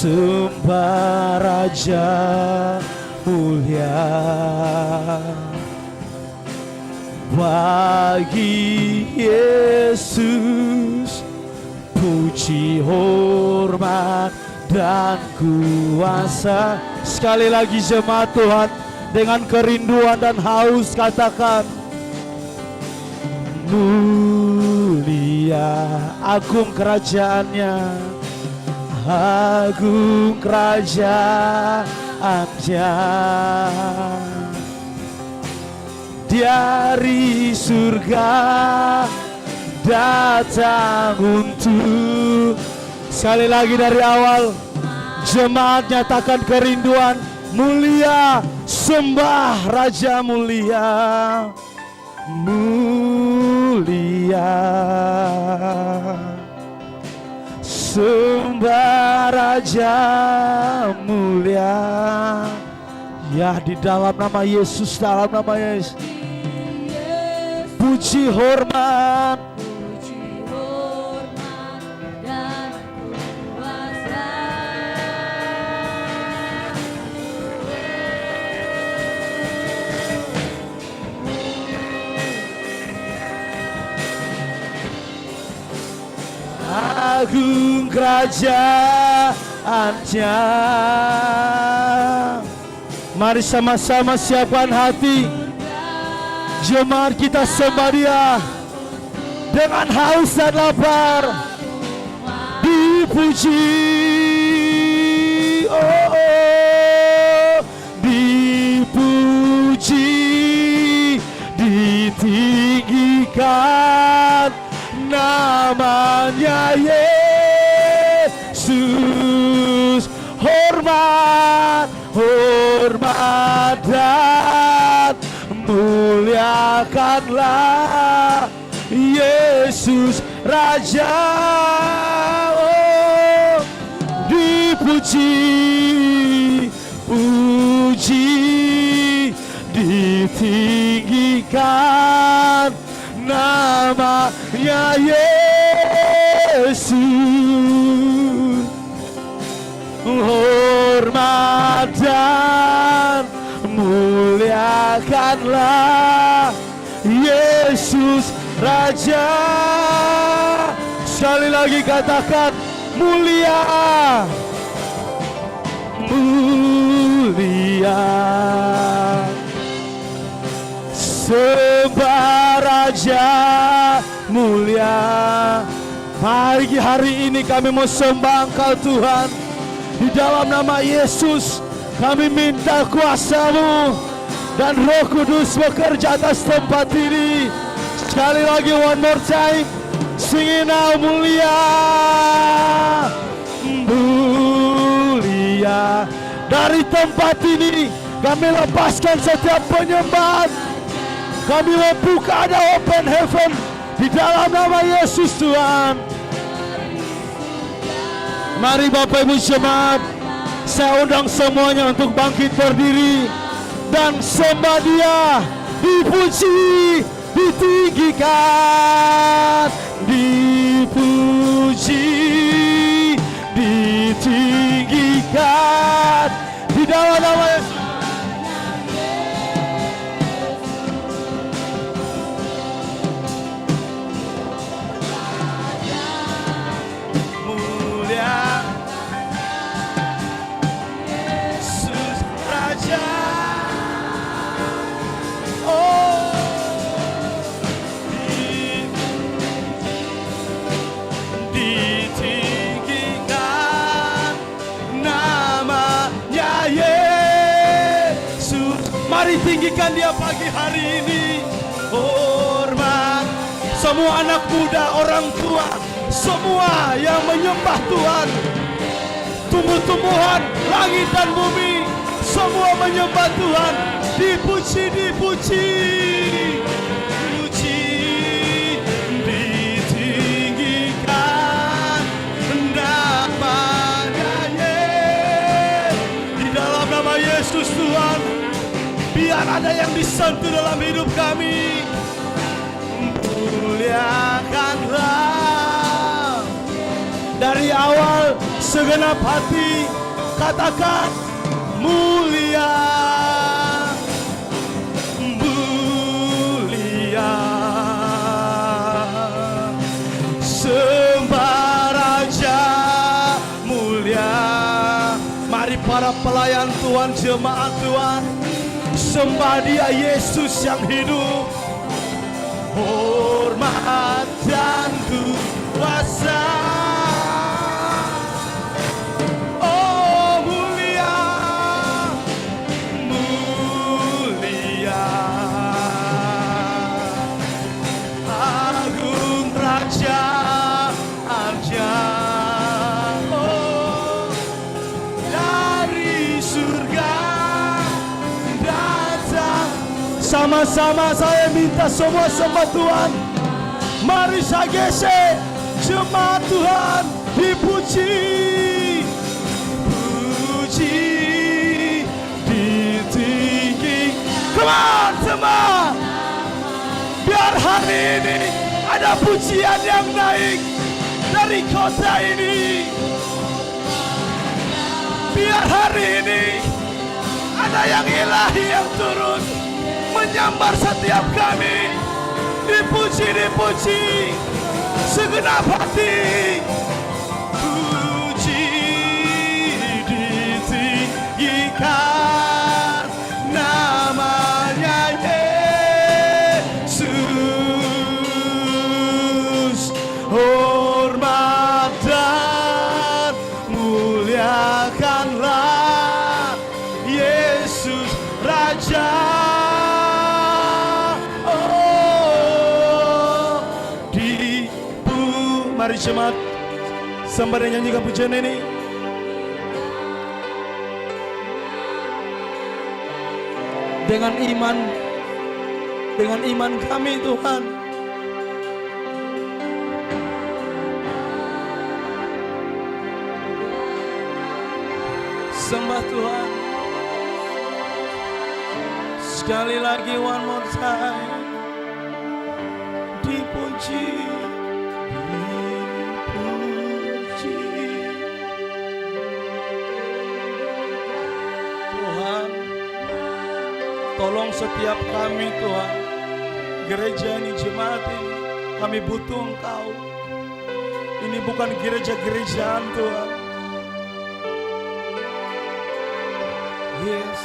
sembah Raja mulia. Bagi Yesus puji, hormat, dan kuasa. Sekali lagi jemaat Tuhan, dengan kerinduan dan haus katakan, mulia, agung kerajaannya, agung kerajaannya. Dari surga datang untuk. Sekali lagi dari awal, jemaat nyatakan kerinduan, mulia, sembah Raja mulia, mulia, sembah Raja mulia. Ya, di dalam nama Yesus, dalam nama Yesus, puji, hormat, dan kuasa. agung kerajaannya. Mari sama-sama siapkan hati. Jemaat kita sembah Dia dengan haus dan lapar. Dipuji, oh, oh, dipuji, ditinggikan namanya Yesus. Hormat, hormat dan muliakanlah Yesus Raja. Oh, dipuji, puji, ditinggikan namanya Yesus. Hormat dan muliakanlah Yesus Raja. Sekali lagi katakan, mulia, mulia, sembah Raja mulia. Pagi hari ini kami mau sembah Engkau Tuhan. Di dalam nama Yesus kami minta kuasa-Mu dan Roh Kudus bekerja atas tempat ini. Sekali lagi, one more time, sing now, mulia, mulia. Dari tempat ini kami lepaskan setiap penyembahan. Kami membuka, ada open heaven di dalam nama Yesus Tuhan. Mari Bapak Ibu jemaat, saya undang semuanya untuk bangkit berdiri dan sembah Dia. Dipuji, ditinggikan, dipuji, ditinggikan di dalam nama Yesus. Tinggikan Dia pagi hari ini. Hormat semua anak muda, orang tua, semua yang menyembah Tuhan. Tumbuh-tumbuhan, langit dan bumi, semua menyembah Tuhan. Dipuji, dipuji, dipuji, ditinggikan namanya Yesus. Di dalam nama Yesus Tuhan, biar ada yang disentuh dalam hidup kami. Muliakanlah Dari awal segenap hati katakan mulia, mulia. Sembah Raja mulia. Mari para pelayan Tuhan, jemaat Tuhan, sembah Dia Yesus yang hidup. Hormat dan kuasa, oh mulia, mulia. Agung Kerajaannya, oh dari surga datang. Sama-sama saya minta semua sembah Tuhan. Mari saya gesek, jemaat Tuhan dipuji, puji ditinggi. Come on, sembah. Biar hari ini ada pujian yang naik dari kota ini. Biar hari ini ada yang ilahi yang turun menyambar setiap kami. Dipuji, dipuji segenap hati. Puji ditinggikan namanya Yesus. Hormat dan muliakanlah Yesus Raja. Mari jemaat sembah dan nyanyikan pujian ini. Dengan iman kami Tuhan. Sembah Tuhan. Sekali lagi, one more time. Dipuji. Tolong setiap kami Tuhan, gereja ini, jemaat ini, kami butuh Engkau. Ini bukan gereja-gerejaan Tuhan. Yes.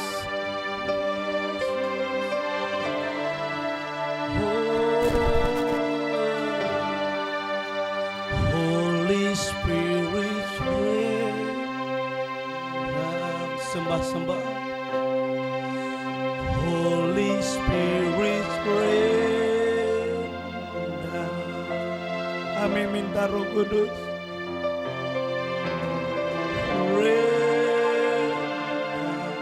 Holy Spirit, sembah-sembah. Holy Spirit rain down. Kami minta Roh Kudus rain down.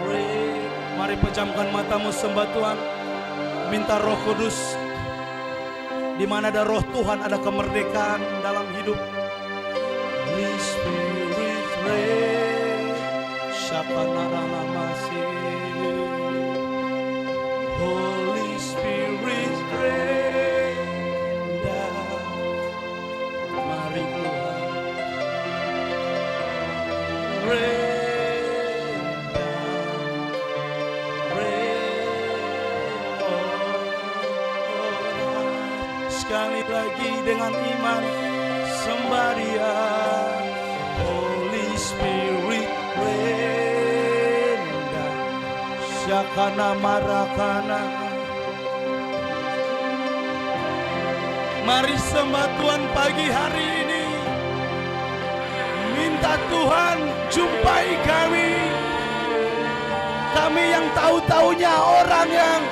Rain. Mari pejamkan matamu, sembah Tuhan. Minta Roh Kudus. Di mana ada Roh Tuhan ada kemerdekaan dalam hidup. Holy Spirit rain. Shakanarana masih. Holy Spirit rain down. Mari Tuhan rain down. Rain down. Sekali lagi dengan iman sembah Dia. Holy Spirit rain down. Syakana marakana. Mari sembah Tuhan pagi hari ini. Minta Tuhan jumpai kami. Kami yang tahu-taunya orang yang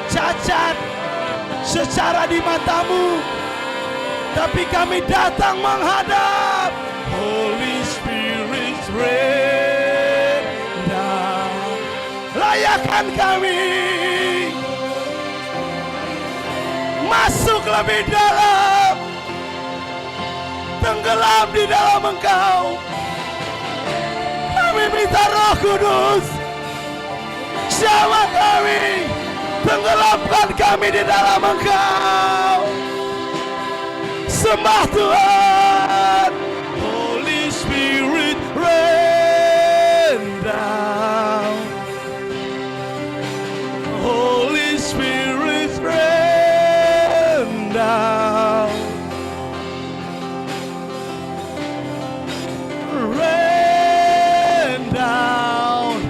cacat secara di matamu, tapi kami datang menghadap. Holy Spirit rain down. Layakan kami masuk lebih dalam, tenggelam di dalam Engkau. Kami minta Roh Kudus sama kami, tenggelamkan kami di dalam Engkau. sembah Tuhan. Holy Spirit rain down. Holy Spirit rain down. Rain down.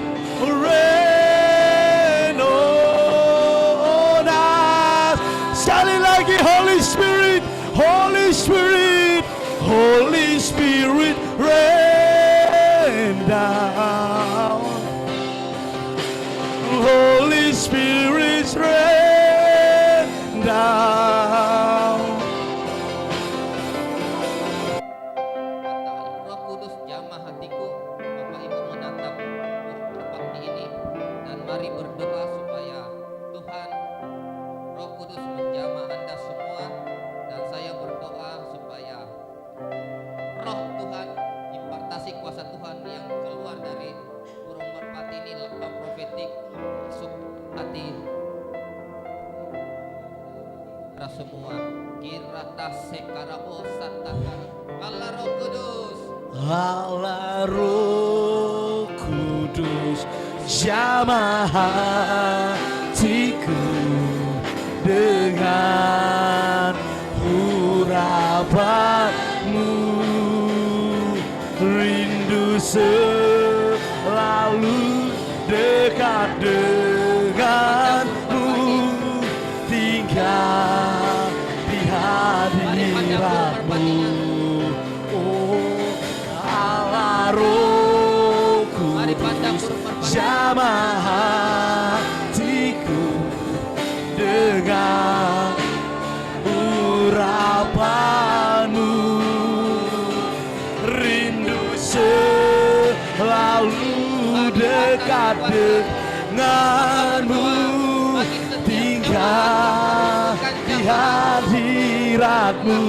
Rain on us. Sekali lagi, Holy Spirit, Holy Spirit, Holy Spirit rain down. Holy Spirit rain down. Roh Kudus jamah hatiku. Bapak Ibu menatap berbakti ini dan mari berdoa supaya Tuhan Roh Kudus menjamah Anda semua, dan saya berdoa supaya Roh Tuhan, impartasi kuasa Tuhan yang keluar dari burung merpati ini, lembah profetik masuk hati kita semua. Kirata sekarabo santakan Allah Roh Kudus. Allah Roh Kudus jamah hatiku dengan urapanmu, rindu selalu dekat denganmu, tinggal di hadiratmu. Roh Kudus jamah hatiku dengan urapanmu, rindu selalu dekat denganmu, tinggal di hadiratmu.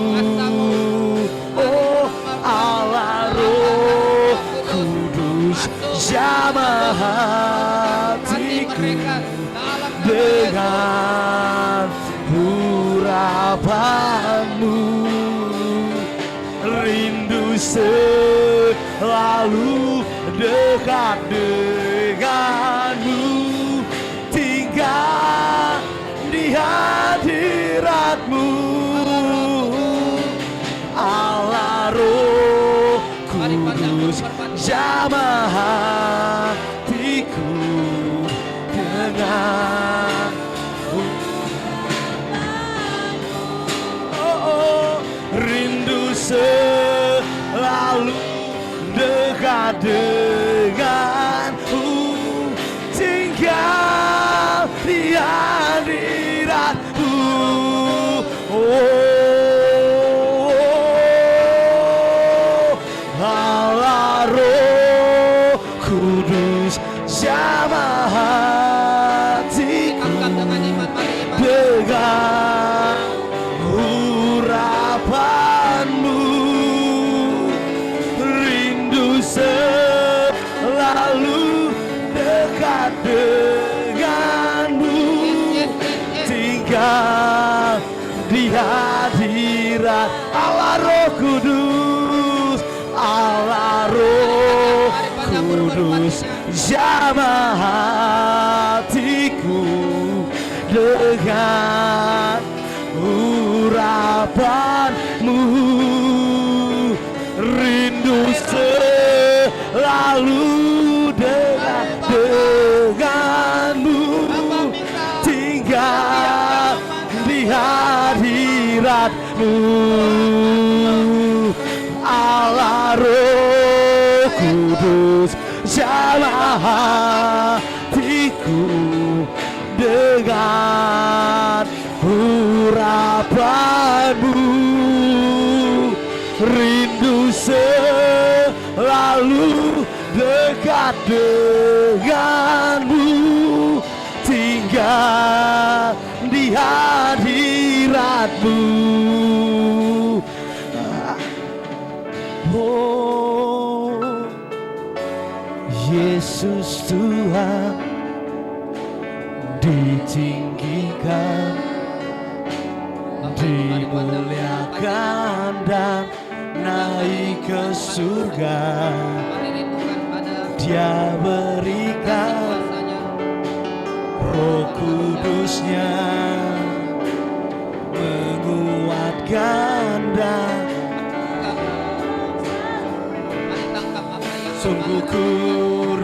Oh Allah Roh Kudus jamah hatiku dengan urapanmu, rindu selalu dekat denganmu, tinggal di hadiratmu. Allah Roh Kudus jamah hatiku dengan rindu selalu dekat denganmu, tinggal di hadiratmu. Allah Roh Kudus jamah hatiku dengan urapanmu, rindu selalu dekat denganmu, tinggal di hadirat Allah Roh Kudus. Allah Roh Kudus jamah hatiku dengan urapanmu, rindu selalu dekat denganmu, tinggal di hadiratmu. Allah Roh Kudus jamah hatiku dengan urapanmu, rindu selalu dekat denganmu, tinggal di hadiratmu. Oh Yesus Tuhan ditinggikan, dimuliakan dan naik ke surga. Mari rindukan pada Dia berikan kuasanya. Roh Kudusnya menguatkan dan Mari tangkap apa yang sungguh ku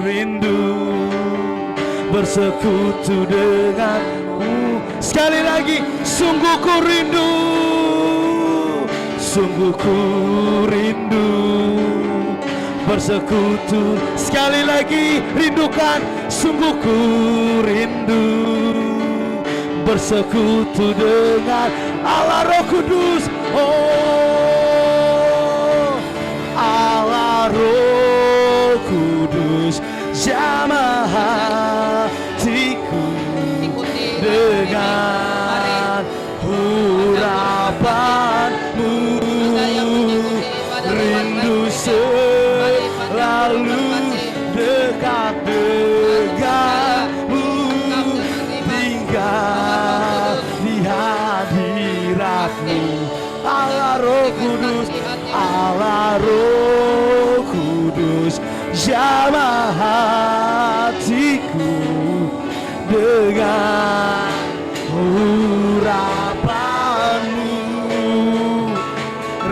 rindu bersekutu denganmu. Sekali lagi, sungguh ku rindu, sungguh ku rindu bersekutu. Sekali lagi, rindukan, sungguh ku rindu bersekutu dengan Allah Roh Kudus. Oh, Allah Roh Kudus, jamah hatiku ikuti dengan harapanmu. Rindu selalu dekat denganmu, tinggal di hadiratmu. Allah Roh Kudus, Allah Roh Kudus, jamah hatiku dengan harapanmu.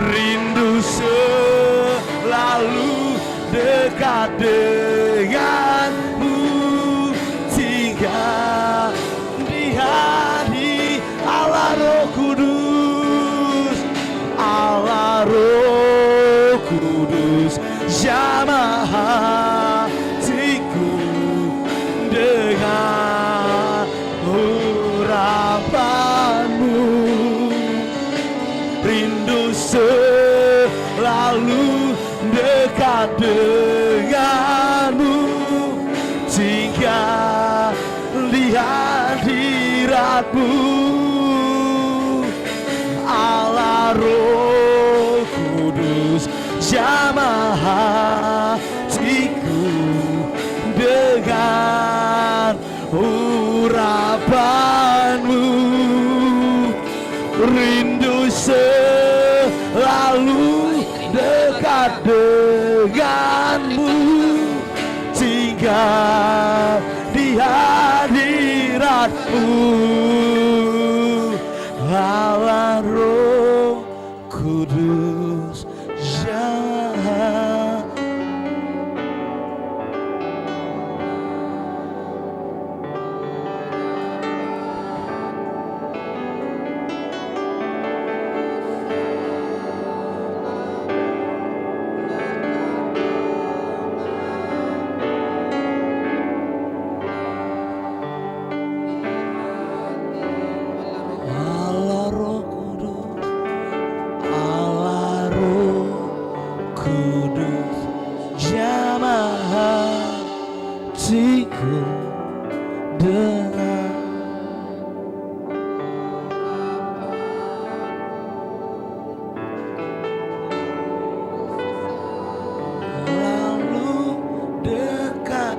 Rindu selalu dekat denganmu, tinggal di hadi Allah Roh Kudus, Allah Roh Kudus, jamah hatiku dengan harapanmu. Rindu selalu dekat denganmu, tinggal di hadiratmu. Allah Roh Kudus, jamah hatiku dengan urapanmu. Rindu selalu dekat denganmu, tinggal di hadiratmu. Allah Roh Kudus, jamah. Allah Roh Kudus, Allah Roh Kudus, jamah hatiku dengan lalu dekat.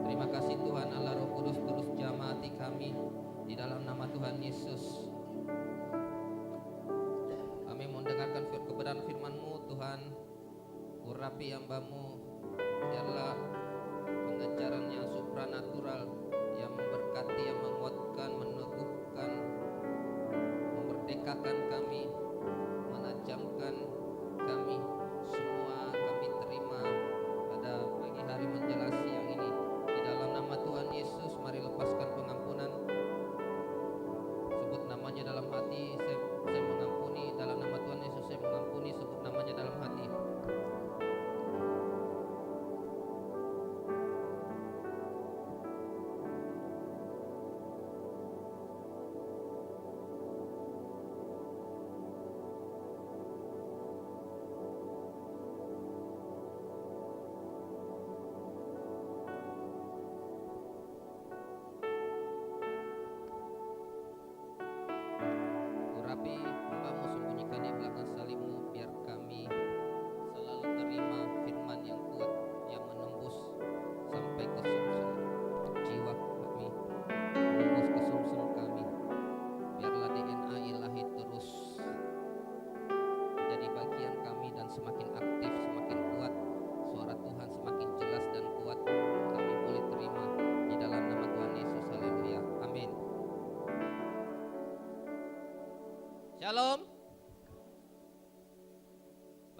Terima kasih Tuhan Allah Roh Kudus, terus jamah hati kami di dalam nama Tuhan Yesus. Kami mendengarkan kebenaran firman-Mu Tuhan. Urapi hamba-Mu, biarlah pengajaran yang supranatural, yang memberkati, yang menguatkan, meneguhkan, memerdekakan kami, menajamkan kami. Semua kami terima pada pagi hari menjelang siang ini. Di dalam nama Tuhan Yesus, mari lepaskan pengampunan. Sebut namanya dalam hati, saya mengampuni. Dalam nama Tuhan Yesus saya mengampuni. Sebut namanya dalam hati.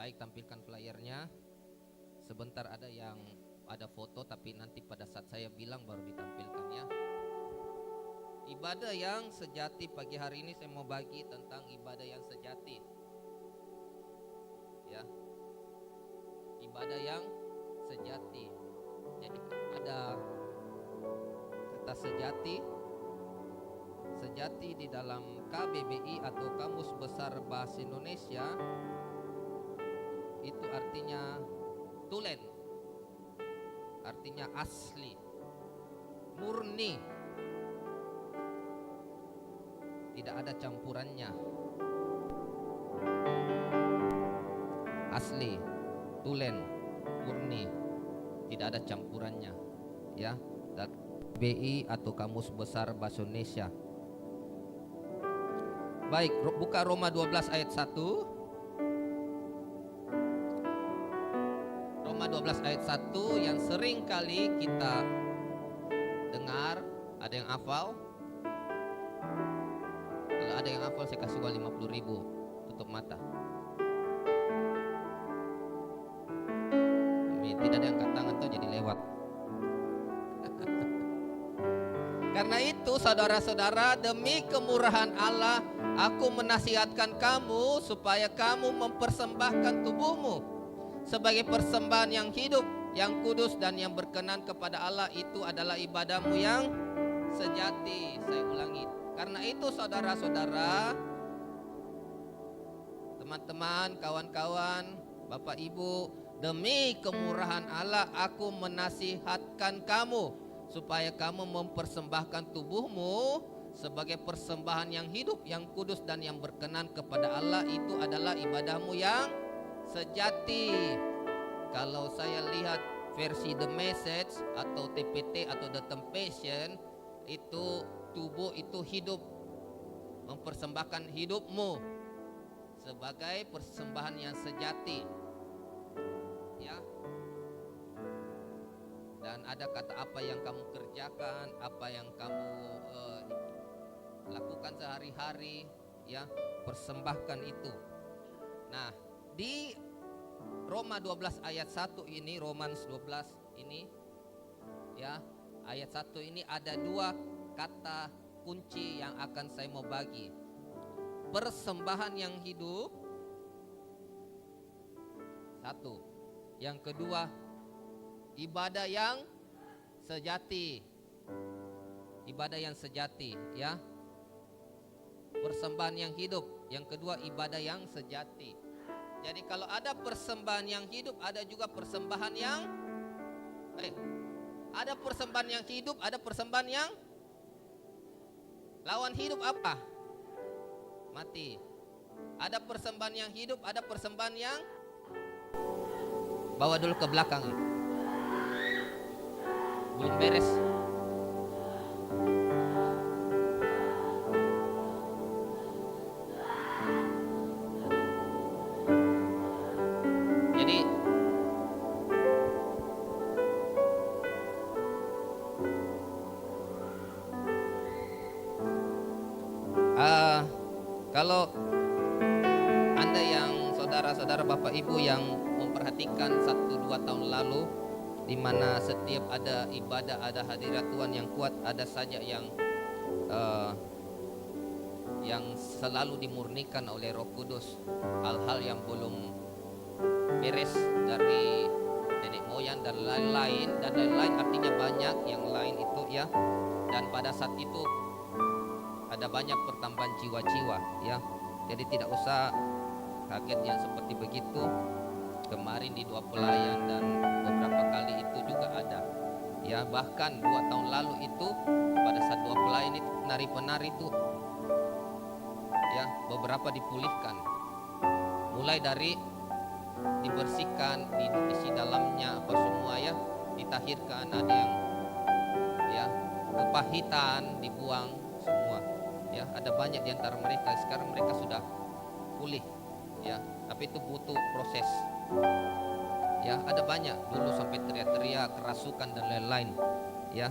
Baik, tampilkan flyernya. Sebentar ada foto, tapi nanti pada saat saya bilang baru ditampilkan ya. Ibadah yang sejati, pagi hari ini saya mau bagi tentang ibadah yang sejati. Ya. Ibadah yang sejati. Jadi ada kata sejati. Sejati di dalam KBBI atau Kamus Besar Bahasa Indonesia itu artinya tulen, artinya asli, murni, tidak ada campurannya. Asli, tulen, murni, tidak ada campurannya. Ya, dan BI atau Kamus Besar Bahasa Indonesia. Baik, buka Roma 12 ayat 1. Roma 12 ayat 1 yang sering kali kita dengar. Ada yang hafal? Kalau ada yang hafal saya kasih uang 50.000. Tutup mata. Amin. Tidak ada yang angkat tangan tuh jadi lewat. Karena itu saudara-saudara, demi kemurahan Allah aku menasihatkan kamu supaya kamu mempersembahkan tubuhmu sebagai persembahan yang hidup, yang kudus dan yang berkenan kepada Allah. Itu adalah ibadahmu yang sejati. Saya ulangi. Karena itu saudara-saudara, teman-teman, kawan-kawan, Bapak Ibu, demi kemurahan Allah aku menasihatkan kamu supaya kamu mempersembahkan tubuhmu sebagai persembahan yang hidup, yang kudus dan yang berkenan kepada Allah. Itu adalah ibadahmu yang sejati. Kalau saya lihat versi The Message atau TPT atau The Temptation, itu tubuh itu hidup, mempersembahkan hidupmu sebagai persembahan yang sejati. Ya. Dan ada kata apa yang kamu kerjakan, apa yang kamu lakukan sehari-hari, ya, persembahkan itu. Nah, di Roma 12 ayat 1 ini, Romans 12 ini, ya, ayat 1 ini ada dua kata kunci yang akan saya mau bagi. Persembahan yang hidup, satu. Yang kedua, ibadah yang sejati. Ibadah yang sejati, ya. Persembahan yang hidup. Yang kedua, ibadah yang sejati. Jadi kalau ada persembahan yang hidup, ada juga persembahan yang ada persembahan yang hidup, ada persembahan yang lawan hidup apa? Mati. Ada persembahan yang hidup, ada persembahan yang bawa dulu ke belakang. Belum beres. Jadi kalau Anda yang saudara-saudara Bapak Ibu yang memperhatikan 1-2 tahun lalu, di mana setiap ada ibadah, ada hadirat Tuhan yang kuat, ada saja yang selalu dimurnikan oleh Roh Kudus, hal-hal yang belum beres dari nenek moyang dan lain-lain artinya banyak yang lain itu, ya. Dan pada saat itu ada banyak pertambahan jiwa-jiwa, ya. Jadi tidak usah kaget yang seperti begitu. Kemarin di 2 pelayan dan beberapa kali itu juga ada, ya. Bahkan 2 tahun lalu itu pada saat 2 pelayan itu penari-penari itu, ya, beberapa dipulihkan. Mulai dari dibersihkan, diisi dalamnya apa semua, ya, ditahirkan. Ada yang, ya, kepahitan dibuang semua, ya. Ada banyak di antara mereka sekarang mereka sudah pulih, ya. Tapi itu butuh proses, ya. Ada banyak dulu sampai teriak-teriak, kerasukan dan lain-lain, ya.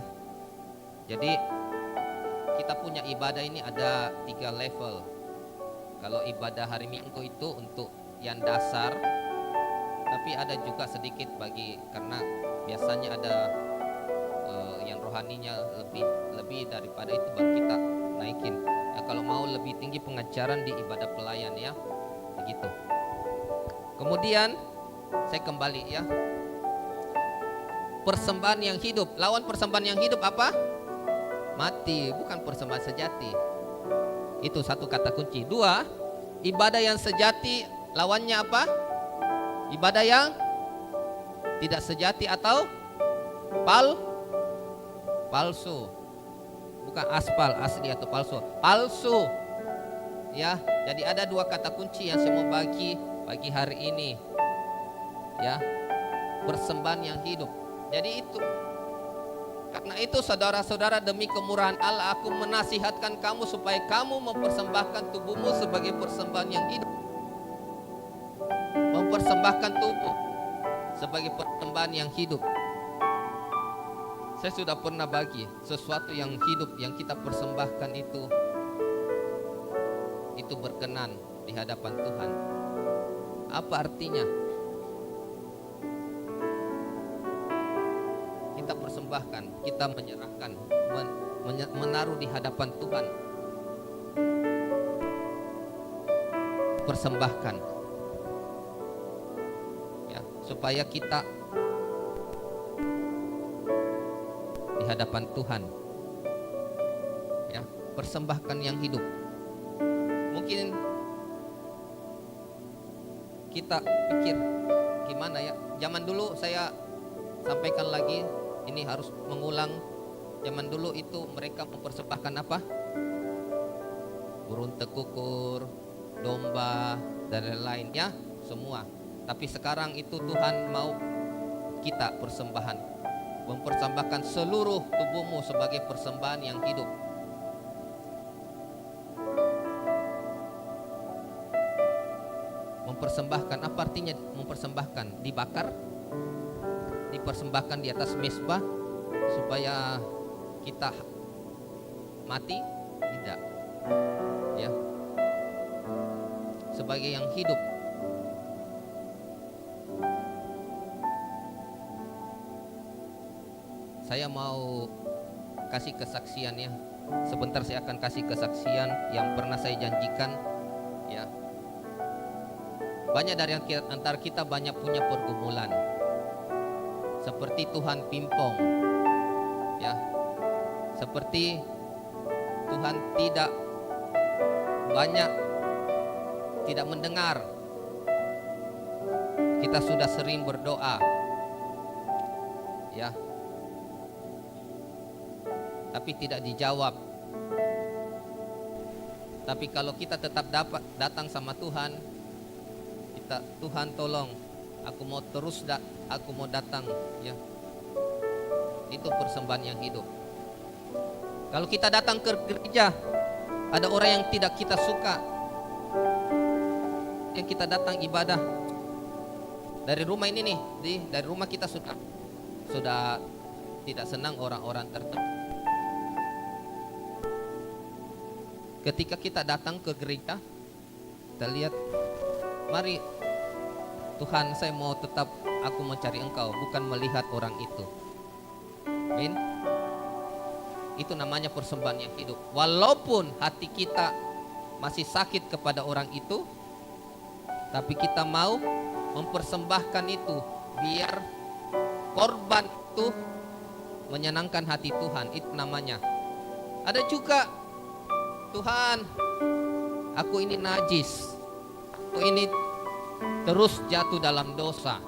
Jadi kita punya ibadah ini ada 3 level. Kalau ibadah hari Minggu itu untuk yang dasar, Tapi ada juga sedikit bagi, karena biasanya ada yang rohaninya lebih daripada itu baru kita naikin. Ya, kalau mau lebih tinggi pengajaran di ibadah pelayan ya, begitu. Kemudian saya kembali ya. Persembahan yang hidup. Lawan persembahan yang hidup apa? Mati, bukan persembahan sejati. Itu satu kata kunci. 2, ibadah yang sejati lawannya apa? Ibadah yang tidak sejati atau palsu. Bukan aspal asli atau palsu. Palsu. Ya, jadi ada 2 kata kunci yang saya mau bagi hari ini. Ya. Persembahan yang hidup. Jadi itu, karena itu saudara-saudara, demi kemurahan Allah aku menasihatkan kamu supaya kamu mempersembahkan tubuhmu sebagai persembahan yang hidup. Mempersembahkan tubuh sebagai persembahan yang hidup. Saya sudah pernah bagi sesuatu yang hidup yang kita persembahkan itu berkenan di hadapan Tuhan. Apa artinya? Kita persembahkan, kita menyerahkan, menaruh di hadapan Tuhan. Persembahkan, ya, supaya kita di hadapan Tuhan, ya, persembahkan yang hidup. Mungkin kita pikir gimana ya? Zaman dulu saya sampaikan lagi. Ini harus mengulang. Zaman dulu itu mereka mempersembahkan apa? Burung tekukur, domba, dan lain-lain ya, semua. Tapi sekarang itu Tuhan mau kita persembahan. Mempersembahkan seluruh tubuhmu sebagai persembahan yang hidup. Mempersembahkan, apa artinya mempersembahkan? Dibakar? Dipersembahkan di atas mezbah supaya kita mati? Tidak, ya, sebagai yang hidup. Saya mau kasih kesaksian ya. Sebentar saya akan kasih kesaksian yang pernah saya janjikan ya. Banyak dari antara kita banyak punya pergumulan. Seperti Tuhan pimpong, ya, seperti Tuhan tidak mendengar. Kita sudah sering berdoa, ya, tapi tidak dijawab. Tapi kalau kita tetap datang sama Tuhan, Tuhan tolong, aku mau aku mau datang, ya. Itu persembahan yang hidup. Kalau kita datang ke gereja, ada orang yang tidak kita suka, yang kita datang ibadah dari rumah ini nih, dari rumah kita sudah tidak senang orang-orang tertentu. Ketika kita datang ke gereja, kita lihat, mari Tuhan, saya mau tetap, aku mencari Engkau, bukan melihat orang itu. Amin. Itu namanya persembahan yang hidup. Walaupun hati kita masih sakit kepada orang itu, tapi kita mau mempersembahkan itu biar korban itu menyenangkan hati Tuhan. Itu namanya. Ada juga, Tuhan, aku ini najis, aku ini terus jatuh dalam dosa.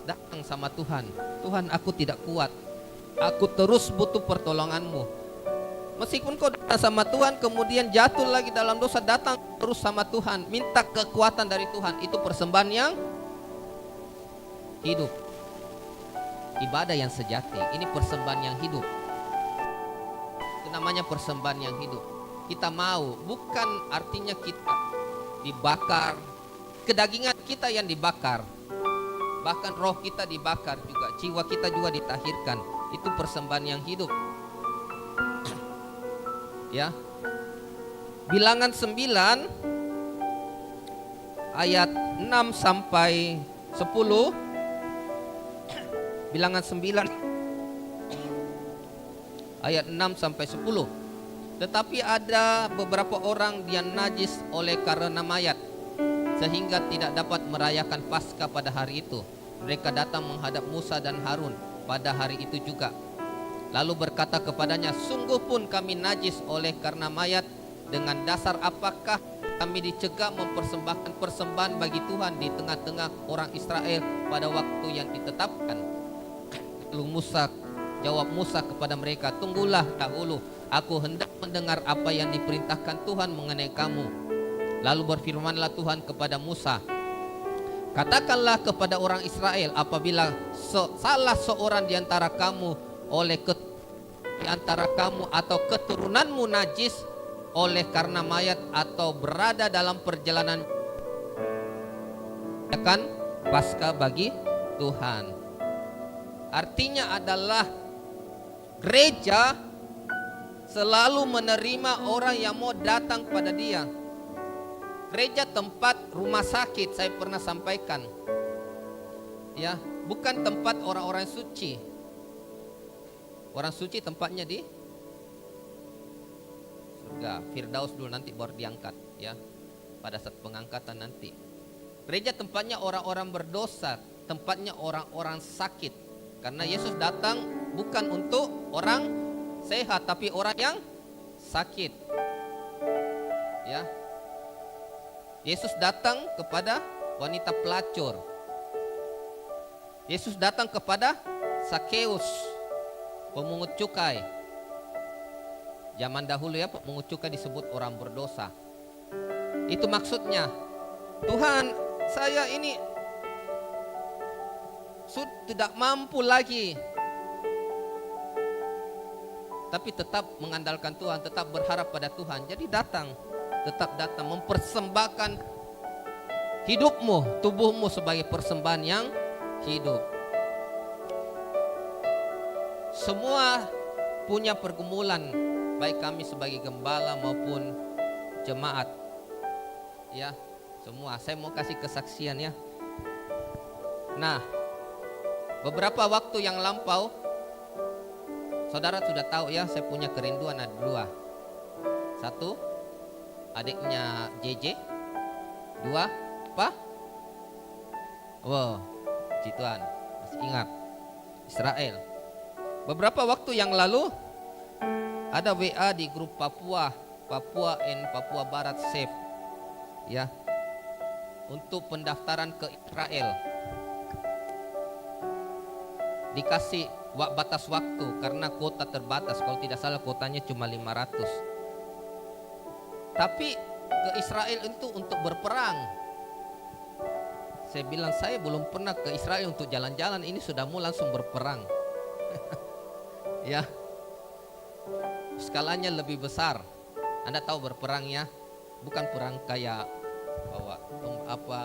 Datang sama Tuhan, Tuhan, aku tidak kuat, aku terus butuh pertolonganmu. Meskipun kau datang sama Tuhan kemudian jatuh lagi dalam dosa, datang terus sama Tuhan, minta kekuatan dari Tuhan. Itu persembahan yang hidup, ibadah yang sejati. Ini persembahan yang hidup. Itu namanya persembahan yang hidup. Kita mau, bukan artinya kita dibakar, kedagingan kita yang dibakar, bahkan roh kita dibakar juga, jiwa kita juga ditahirkan. Itu persembahan yang hidup. Ya. Bilangan 9 ayat 6 sampai 10, Bilangan 9 ayat 6 sampai 10. Tetapi ada beberapa orang yang najis oleh karena mayat, sehingga tidak dapat merayakan Paskah pada hari itu. Mereka datang menghadap Musa dan Harun pada hari itu juga, lalu berkata kepadanya, sungguh pun kami najis oleh karena mayat. Dengan dasar apakah kami dicegah mempersembahkan persembahan bagi Tuhan di tengah-tengah orang Israel pada waktu yang ditetapkan? Lalu jawab Musa kepada mereka, tunggulah dahulu, aku hendak mendengar apa yang diperintahkan Tuhan mengenai kamu. Lalu berfirmanlah Tuhan kepada Musa, katakanlah kepada orang Israel, apabila salah seorang di antara kamu atau keturunanmu najis oleh karena mayat atau berada dalam perjalanan, akan Paskah bagi Tuhan. Artinya adalah gereja selalu menerima orang yang mau datang pada dia. Gereja tempat rumah sakit, saya pernah sampaikan, ya, bukan tempat orang-orang suci. Orang suci tempatnya di surga, Firdaus dulu, nanti baru diangkat, ya, pada saat pengangkatan nanti. Gereja tempatnya orang-orang berdosa, tempatnya orang-orang sakit. Karena Yesus datang bukan untuk orang sehat, tapi orang yang sakit. Ya. Yesus datang kepada wanita pelacur. Yesus datang kepada Sakeus, pemungut cukai. Zaman dahulu ya, pemungut cukai disebut orang berdosa. Itu maksudnya, Tuhan, saya ini tidak mampu lagi, tapi tetap mengandalkan Tuhan, tetap berharap pada Tuhan. Jadi tetap datang mempersembahkan hidupmu, tubuhmu sebagai persembahan yang hidup. Semua punya pergumulan, baik kami sebagai gembala maupun jemaat, ya, semua. Saya mau kasih kesaksian, ya. Nah, beberapa waktu yang lampau, saudara sudah tahu ya, saya punya kerinduan ada dua. Satu, adiknya JJ. Dua, apa? Wow, puji Tuhan, masih ingat, Israel. Beberapa waktu yang lalu, ada WA di grup Papua Barat Save, ya, untuk pendaftaran ke Israel. Dikasih batas waktu karena kuota terbatas, kalau tidak salah kuotanya cuma 500. Tapi ke Israel itu untuk berperang. Saya bilang, saya belum pernah ke Israel untuk jalan-jalan, ini sudah mau langsung berperang. Ya, skalanya lebih besar. Anda tahu berperangnya bukan perang kayak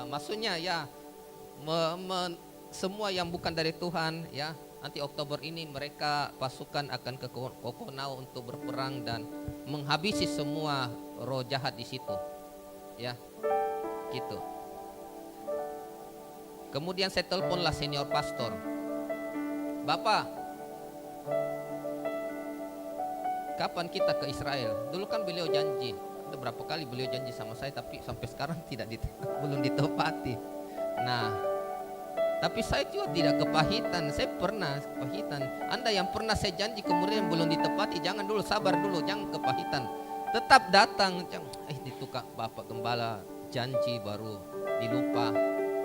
maksudnya ya, semua yang bukan dari Tuhan, ya. Nanti Oktober ini mereka pasukan akan ke Kokonau untuk berperang dan menghabisi semua roh jahat di situ, ya, gitu. Kemudian saya teleponlah senior pastor, Bapak, kapan kita ke Israel? Dulu kan beliau janji, ada berapa kali beliau janji sama saya, tapi sampai sekarang belum ditepati. Nah, tapi saya juga tidak kepahitan. Saya pernah kepahitan. Anda yang pernah saya janji kemudian belum ditepati, jangan dulu, sabar dulu, jangan kepahitan. Tetap datang. Ditukar Bapak Gembala janji baru dilupa.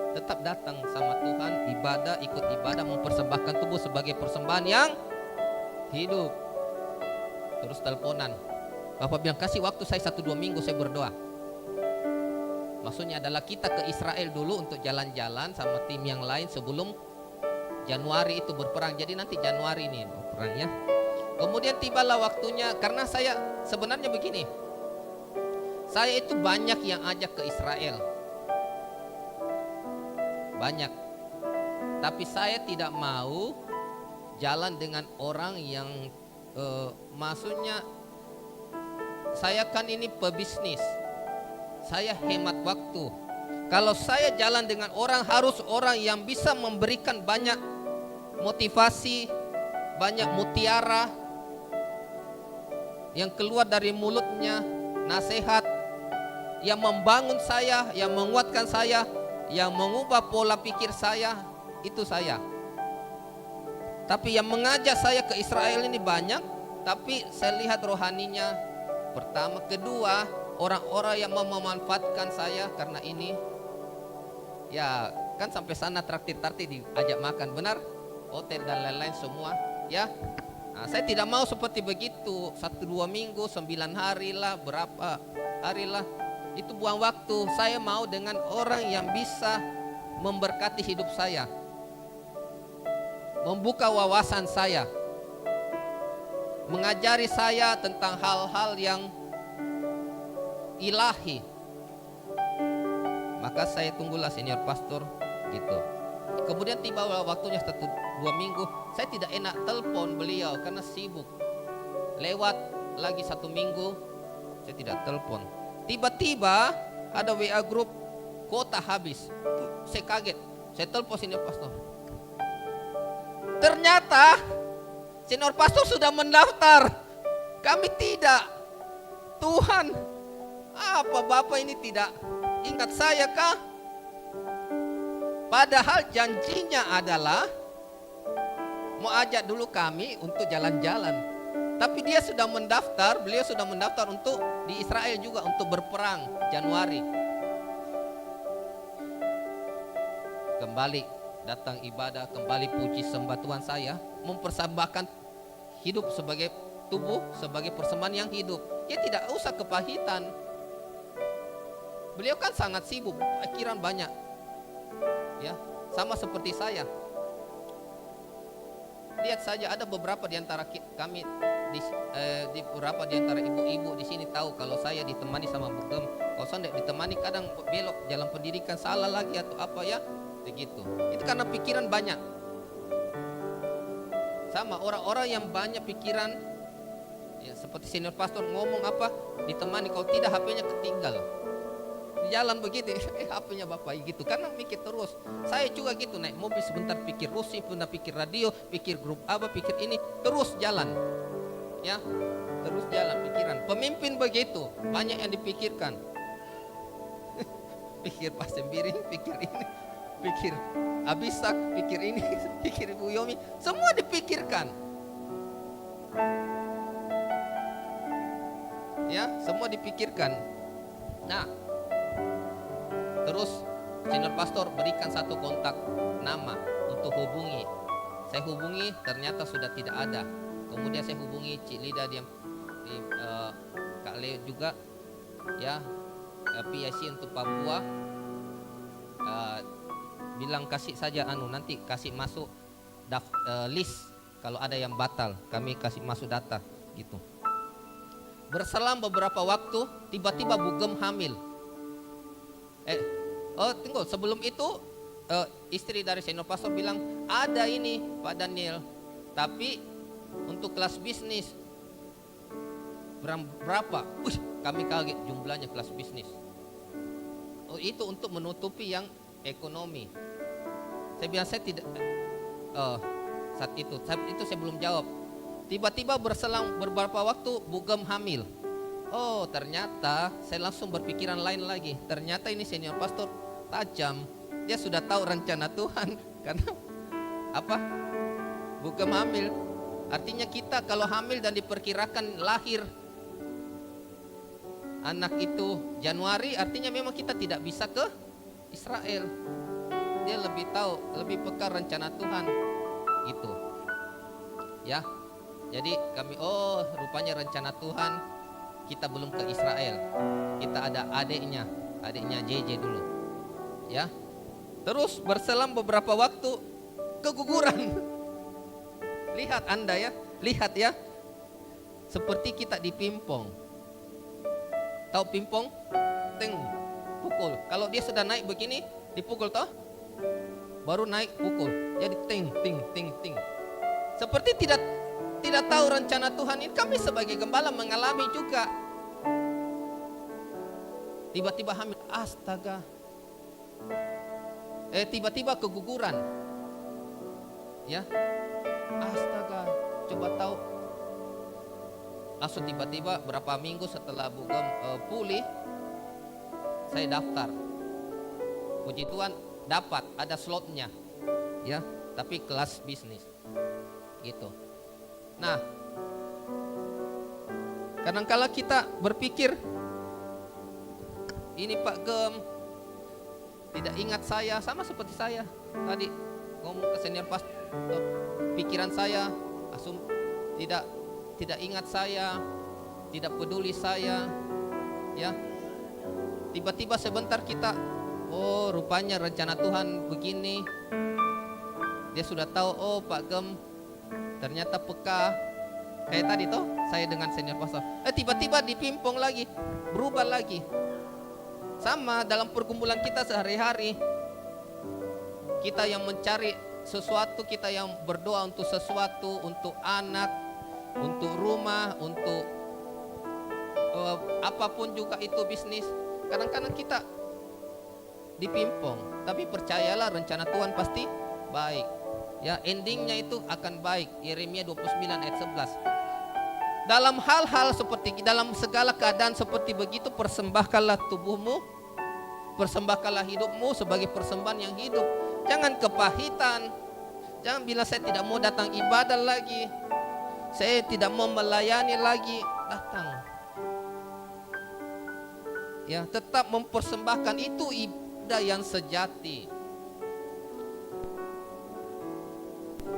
Tetap datang sama Tuhan, ibadah, ikut ibadah, mempersembahkan tubuh sebagai persembahan yang hidup. Terus teleponan. Bapak bilang, kasih waktu saya 1-2 minggu, saya berdoa. Maksudnya adalah kita ke Israel dulu untuk jalan-jalan sama tim yang lain sebelum Januari itu berperang. Jadi nanti Januari ini berperangnya. Kemudian tibalah waktunya, karena saya sebenarnya begini, saya itu banyak yang ajak ke Israel, banyak. Tapi saya tidak mau jalan dengan orang yang maksudnya, saya kan ini pebisnis, saya hemat waktu. Kalau saya jalan dengan orang, harus orang yang bisa memberikan banyak motivasi, banyak mutiara yang keluar dari mulutnya, nasihat yang membangun saya, yang menguatkan saya, yang mengubah pola pikir saya, itu saya. Tapi yang mengajak saya ke Israel ini banyak, tapi saya lihat rohaninya pertama. Kedua, orang-orang yang mau memanfaatkan saya karena ini. Ya kan sampai sana traktir-traktir diajak makan, benar? Hotel dan lain-lain semua, ya. Nah, saya tidak mau seperti begitu. 1-2 minggu, 9 hari lah, berapa hari lah. Itu buang waktu. Saya mau dengan orang yang bisa memberkati hidup saya, membuka wawasan saya, mengajari saya tentang hal-hal yang ilahi. Maka saya tunggulah senior pastor gitu. Kemudian tiba waktunya 1-2 minggu, saya tidak enak telepon beliau karena sibuk. Lewat lagi 1 minggu, saya tidak telepon. Tiba-tiba ada WA grup, kuota habis. Saya kaget, saya telepon senior pastor. Ternyata senior pastor sudah mendaftar, kami tidak. Tuhan, apa Bapak ini tidak ingat saya kah? Padahal janjinya adalah mau ajak dulu kami untuk jalan-jalan. Tapi dia sudah mendaftar, beliau sudah mendaftar untuk di Israel juga untuk berperang Januari. Kembali datang ibadah, kembali puji sembah Tuhan saya, mempersembahkan hidup sebagai tubuh, sebagai persembahan yang hidup. Dia tidak usah kepahitan. Beliau kan sangat sibuk, pikiran banyak, ya, sama seperti saya. Lihat saja, ada beberapa di antara kami, di beberapa di antara ibu-ibu di sini tahu kalau saya ditemani sama Bugem. Kalau saya tidak ditemani, kadang belok jalan pendidikan, salah lagi atau apa ya, begitu. Itu karena pikiran banyak. Sama orang-orang yang banyak pikiran, ya, seperti senior pastor ngomong apa, ditemani, kalau tidak HP-nya ketinggal. Di jalan begitu, HP-nya Bapak gitu, karena mikir terus. Saya juga gitu, naik mobil sebentar pikir Rusi, sebentar pikir radio, pikir grup apa, pikir ini, terus jalan, ya, terus jalan pikiran. Pemimpin begitu, banyak yang dipikirkan. Pikir Pak Sembiring, pikir ini, pikir Abisak, pikir ini, pikir Ibu Yomi, semua dipikirkan. Ya, semua dipikirkan. Nah, terus senior pastor berikan satu kontak nama untuk hubungi. Saya hubungi, ternyata sudah tidak ada. Kemudian saya hubungi Cik Lida di Kak Leo juga, ya, PIC untuk Papua. Bilang kasih saja nanti kasih masuk list kalau ada yang batal, kami kasih masuk data gitu. Berselang beberapa waktu, tiba-tiba Bugem hamil. Tunggu, sebelum itu istri dari senior pastor bilang ada ini Pak Daniel, tapi untuk kelas bisnis. Berapa? Kami kaget jumlahnya kelas bisnis. Oh, itu untuk menutupi yang ekonomi. Saya bilang saya tidak. Saat itu saya belum jawab. Tiba-tiba berselang beberapa waktu Bugem hamil. Oh, ternyata saya langsung berpikiran lain lagi. Ternyata ini senior pastor tajam. Dia sudah tahu rencana Tuhan. Karena apa? Bugem hamil. Artinya kita kalau hamil dan diperkirakan lahir anak itu Januari, artinya memang kita tidak bisa ke Israel. Dia lebih tahu, lebih peka rencana Tuhan gitu. Ya. Jadi kami, rupanya rencana Tuhan kita belum ke Israel. Kita ada adiknya JJ dulu. Ya. Terus berselang beberapa waktu keguguran. Lihat Anda ya, lihat ya. Seperti kita di pingpong. Tahu pingpong? Teng, pukul. Kalau dia sudah naik begini, dipukul toh? Baru naik pukul. Jadi ting ting ting ting. Seperti tidak tahu rencana Tuhan ini. Kami sebagai gembala mengalami juga. Tiba-tiba hamil, astaga. tiba-tiba keguguran. Ya. Astaga, coba tahu. Langsung tiba-tiba berapa minggu setelah Bugem pulih, saya daftar. Puji Tuhan dapat, ada slotnya. Ya, tapi kelas bisnis. Gitu. Nah, kadang-kala kita berpikir, ini Pak Gem tidak ingat saya, sama seperti saya tadi ngomong ke senior pastor, pikiran saya langsung tidak ingat saya, tidak peduli saya, ya. Tiba-tiba sebentar kita, oh rupanya rencana Tuhan begini. Dia sudah tahu, oh Pak Gem ternyata peka. Kayak tadi toh, saya dengan senior pastor. Tiba-tiba dipimpong lagi, berubah lagi. Sama dalam pergumulan kita sehari-hari. Kita yang mencari sesuatu, kita yang berdoa untuk sesuatu, untuk anak, untuk rumah, untuk apapun juga itu bisnis. Kadang-kadang kita dipimpong, tapi percayalah rencana Tuhan pasti baik. Ya, endingnya itu akan baik. Yeremia 29 ayat 11. Dalam hal-hal seperti, dalam segala keadaan seperti begitu, persembahkanlah tubuhmu, persembahkanlah hidupmu sebagai persembahan yang hidup. Jangan kepahitan. Jangan bila saya tidak mau datang ibadah lagi, saya tidak mau melayani lagi, datang. Ya, tetap mempersembahkan, itu ibadah yang sejati.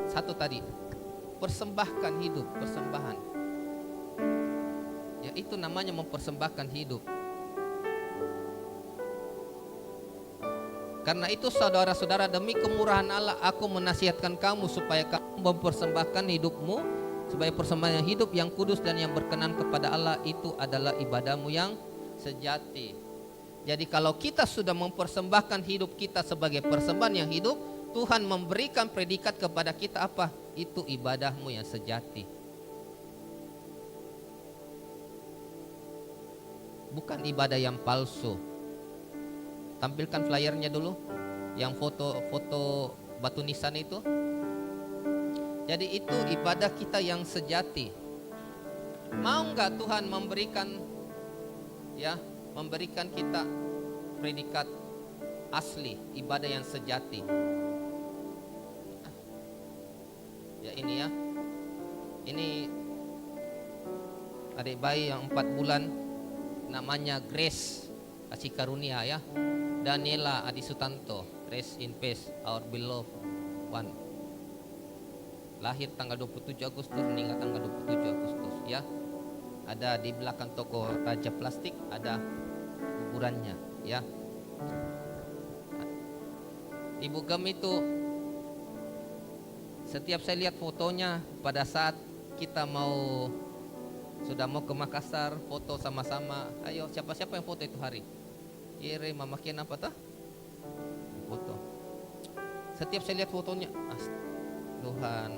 Satu tadi, persembahkan hidup, persembahan. Ya, itu namanya mempersembahkan hidup. Karena itu saudara-saudara, demi kemurahan Allah aku menasihatkan kamu supaya kamu mempersembahkan hidupmu sebagai persembahan yang hidup, yang kudus dan yang berkenan kepada Allah. Itu adalah ibadahmu yang sejati. Jadi kalau kita sudah mempersembahkan hidup kita sebagai persembahan yang hidup, Tuhan memberikan predikat kepada kita apa? Itu ibadahmu yang sejati. Bukan ibadah yang palsu. Tampilkan flyernya dulu, yang foto batu nisan itu. Jadi itu ibadah kita yang sejati. Mau nggak Tuhan memberikan kita predikat asli, ibadah yang sejati? Ya ini ya, ini adik bayi yang 4 bulan, namanya Grace, kasih karunia ya. Daniela Adi Sutanto, rest in peace, our beloved one. Lahir tanggal 27 Agustus, meninggal tanggal 27 Agustus ya. Ada di belakang toko Raja Plastik, ada kuburannya ya. Ibu Gem itu, setiap saya lihat fotonya pada saat kita sudah mau ke Makassar, foto sama-sama. Ayo, siapa-siapa yang foto itu hari? Ire mama kian apa tah? Foto. Setiap saya lihat fotonya, Tuhan,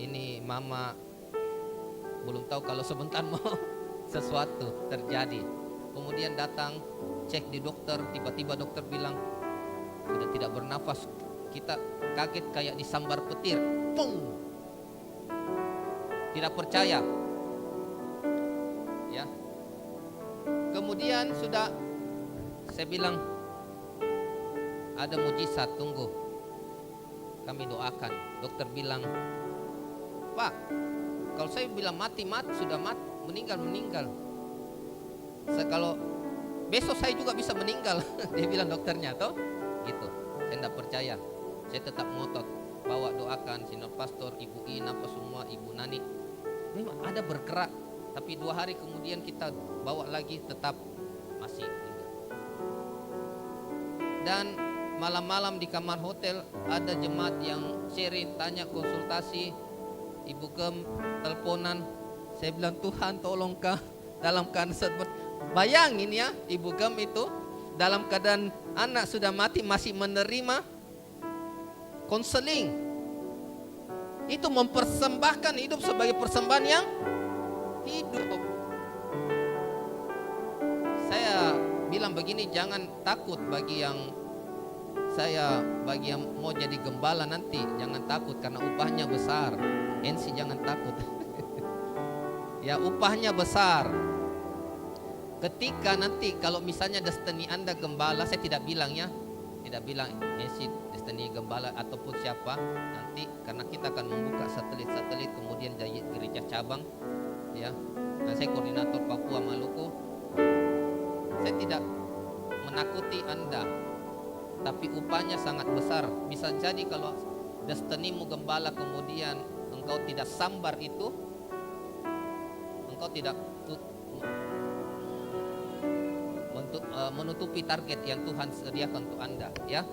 ini mama belum tahu kalau sebentar mau sesuatu terjadi. Kemudian datang cek di dokter, tiba-tiba dokter bilang sudah tidak bernafas. Kita kaget kayak disambar petir. Pung. Tidak percaya. Ya. Kemudian sudah saya bilang ada mujizat, tunggu. Kami doakan. Dokter bilang, Pak, kalau saya bilang mati, sudah mati, meninggal. Kalau besok saya juga bisa meninggal, dia bilang dokternya, toh, gitu. Saya tidak percaya. Saya tetap ngotot, bawa doakan senior pastor, Ibu In, apa semua, Ibu Nani. Memang ada bergerak, tapi 2 hari kemudian kita bawa lagi, tetap masih meninggal. Dan malam-malam di kamar hotel ada jemaat yang sharing, tanya, konsultasi. Ibu Gem teleponan, saya bilang Tuhan tolong kah dalam keadaan seperti, bayangin ya, Ibu Gem itu dalam keadaan anak sudah mati masih menerima konseling. Itu mempersembahkan hidup sebagai persembahan yang hidup. Saya bilang begini, jangan takut bagi yang saya bagi yang mau jadi gembala nanti jangan takut karena upahnya besar. Ensi jangan takut. Ya, upahnya besar. Ketika nanti kalau misalnya destiny Anda gembala, saya tidak bilang ya, tidak bilang Ensi destiny gembala ataupun siapa nanti, karena kita akan membuka satelit-satelit kemudian dari gereja cabang ya. Nah, saya koordinator Papua Maluku. Saya tidak menakuti Anda, tapi upahnya sangat besar. Bisa jadi kalau destinimu gembala kemudian engkau tidak sambar itu, engkau tidak menutupi target yang Tuhan sediakan untuk Anda ya.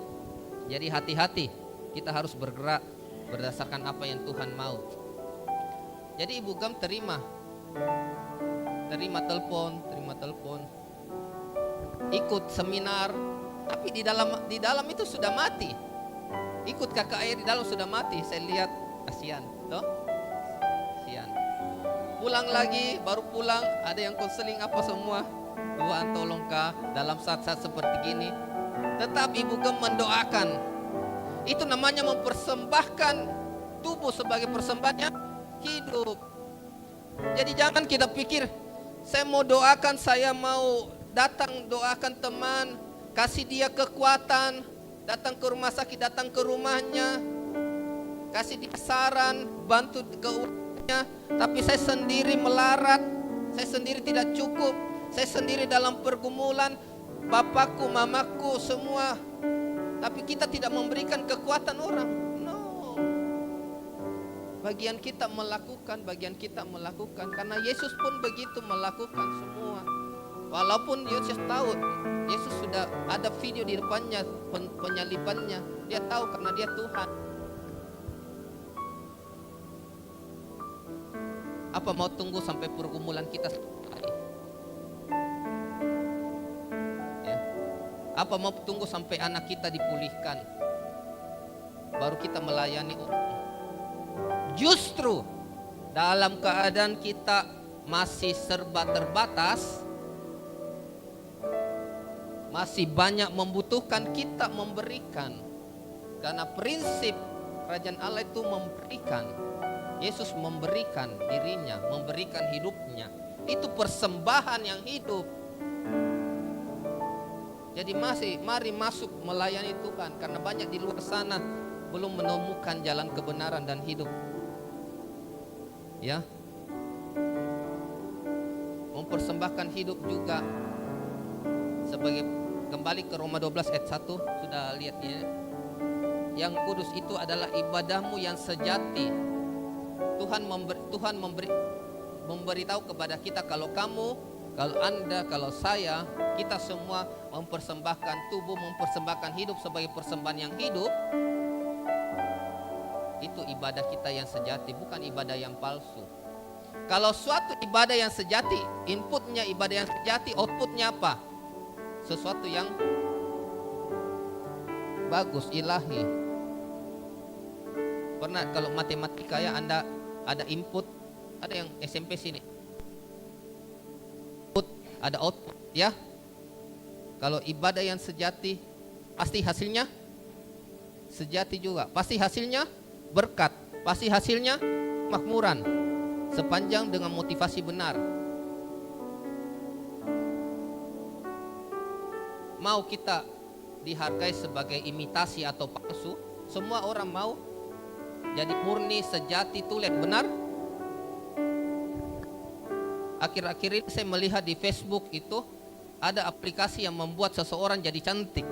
Jadi hati-hati, kita harus bergerak berdasarkan apa yang Tuhan mau. Jadi Ibu Gam terima telepon, ikut seminar, tapi di dalam itu sudah mati. Ikut KKR di dalam sudah mati. Saya lihat kasihan, toh? Kasihan. Pulang lagi, baru pulang ada yang konseling apa semua. Tuhan tolong Kak dalam saat-saat seperti gini. Tetap Ibu Gem mendoakan. Itu namanya mempersembahkan tubuh sebagai persembahan hidup. Jadi jangan kita pikir saya mau doakan, saya mau datang doakan teman, kasih dia kekuatan, datang ke rumah sakit, datang ke rumahnya, kasih dia saran, bantu keuangannya, tapi saya sendiri melarat, saya sendiri tidak cukup, saya sendiri dalam pergumulan, bapakku, mamaku, semua, tapi kita tidak memberikan kekuatan orang. No. Bagian kita melakukan, karena Yesus pun begitu melakukan semua. Walaupun Yesus tahu, Yesus sudah ada video di depannya penyalibannya, dia tahu karena dia Tuhan. Apa mau tunggu sampai pergumulan kita selesai? Ya. Apa mau tunggu sampai anak kita dipulihkan baru kita melayani orang? Justru dalam keadaan kita masih serba terbatas, masih banyak membutuhkan, kita memberikan. Karena prinsip kerajaan Allah itu memberikan. Yesus memberikan dirinya, memberikan hidupnya. Itu persembahan yang hidup. Jadi mari masuk melayani Tuhan, karena banyak di luar sana belum menemukan jalan kebenaran dan hidup. Ya. Mempersembahkan hidup juga sebagai, kembali ke Roma 12 ayat 1, sudah lihat ini. Yang kudus itu adalah ibadahmu yang sejati. Tuhan memberitahu kepada kita, kalau kamu, kalau Anda, kalau saya, kita semua mempersembahkan tubuh, mempersembahkan hidup sebagai persembahan yang hidup. Itu ibadah kita yang sejati, bukan ibadah yang palsu. Kalau suatu ibadah yang sejati, inputnya ibadah yang sejati, outputnya apa? Sesuatu yang bagus, ilahi. Pernah kalau matematika ya, Anda ada input, ada yang SMP sini, input, ada output ya. Kalau ibadah yang sejati, pasti hasilnya sejati juga. Pasti hasilnya berkat, pasti hasilnya makmuran, sepanjang dengan motivasi benar. Mau kita dihargai sebagai imitasi atau palsu, semua orang mau jadi murni, sejati, tulen, benar. Akhir-akhir ini saya melihat di Facebook itu ada aplikasi yang membuat seseorang jadi cantik.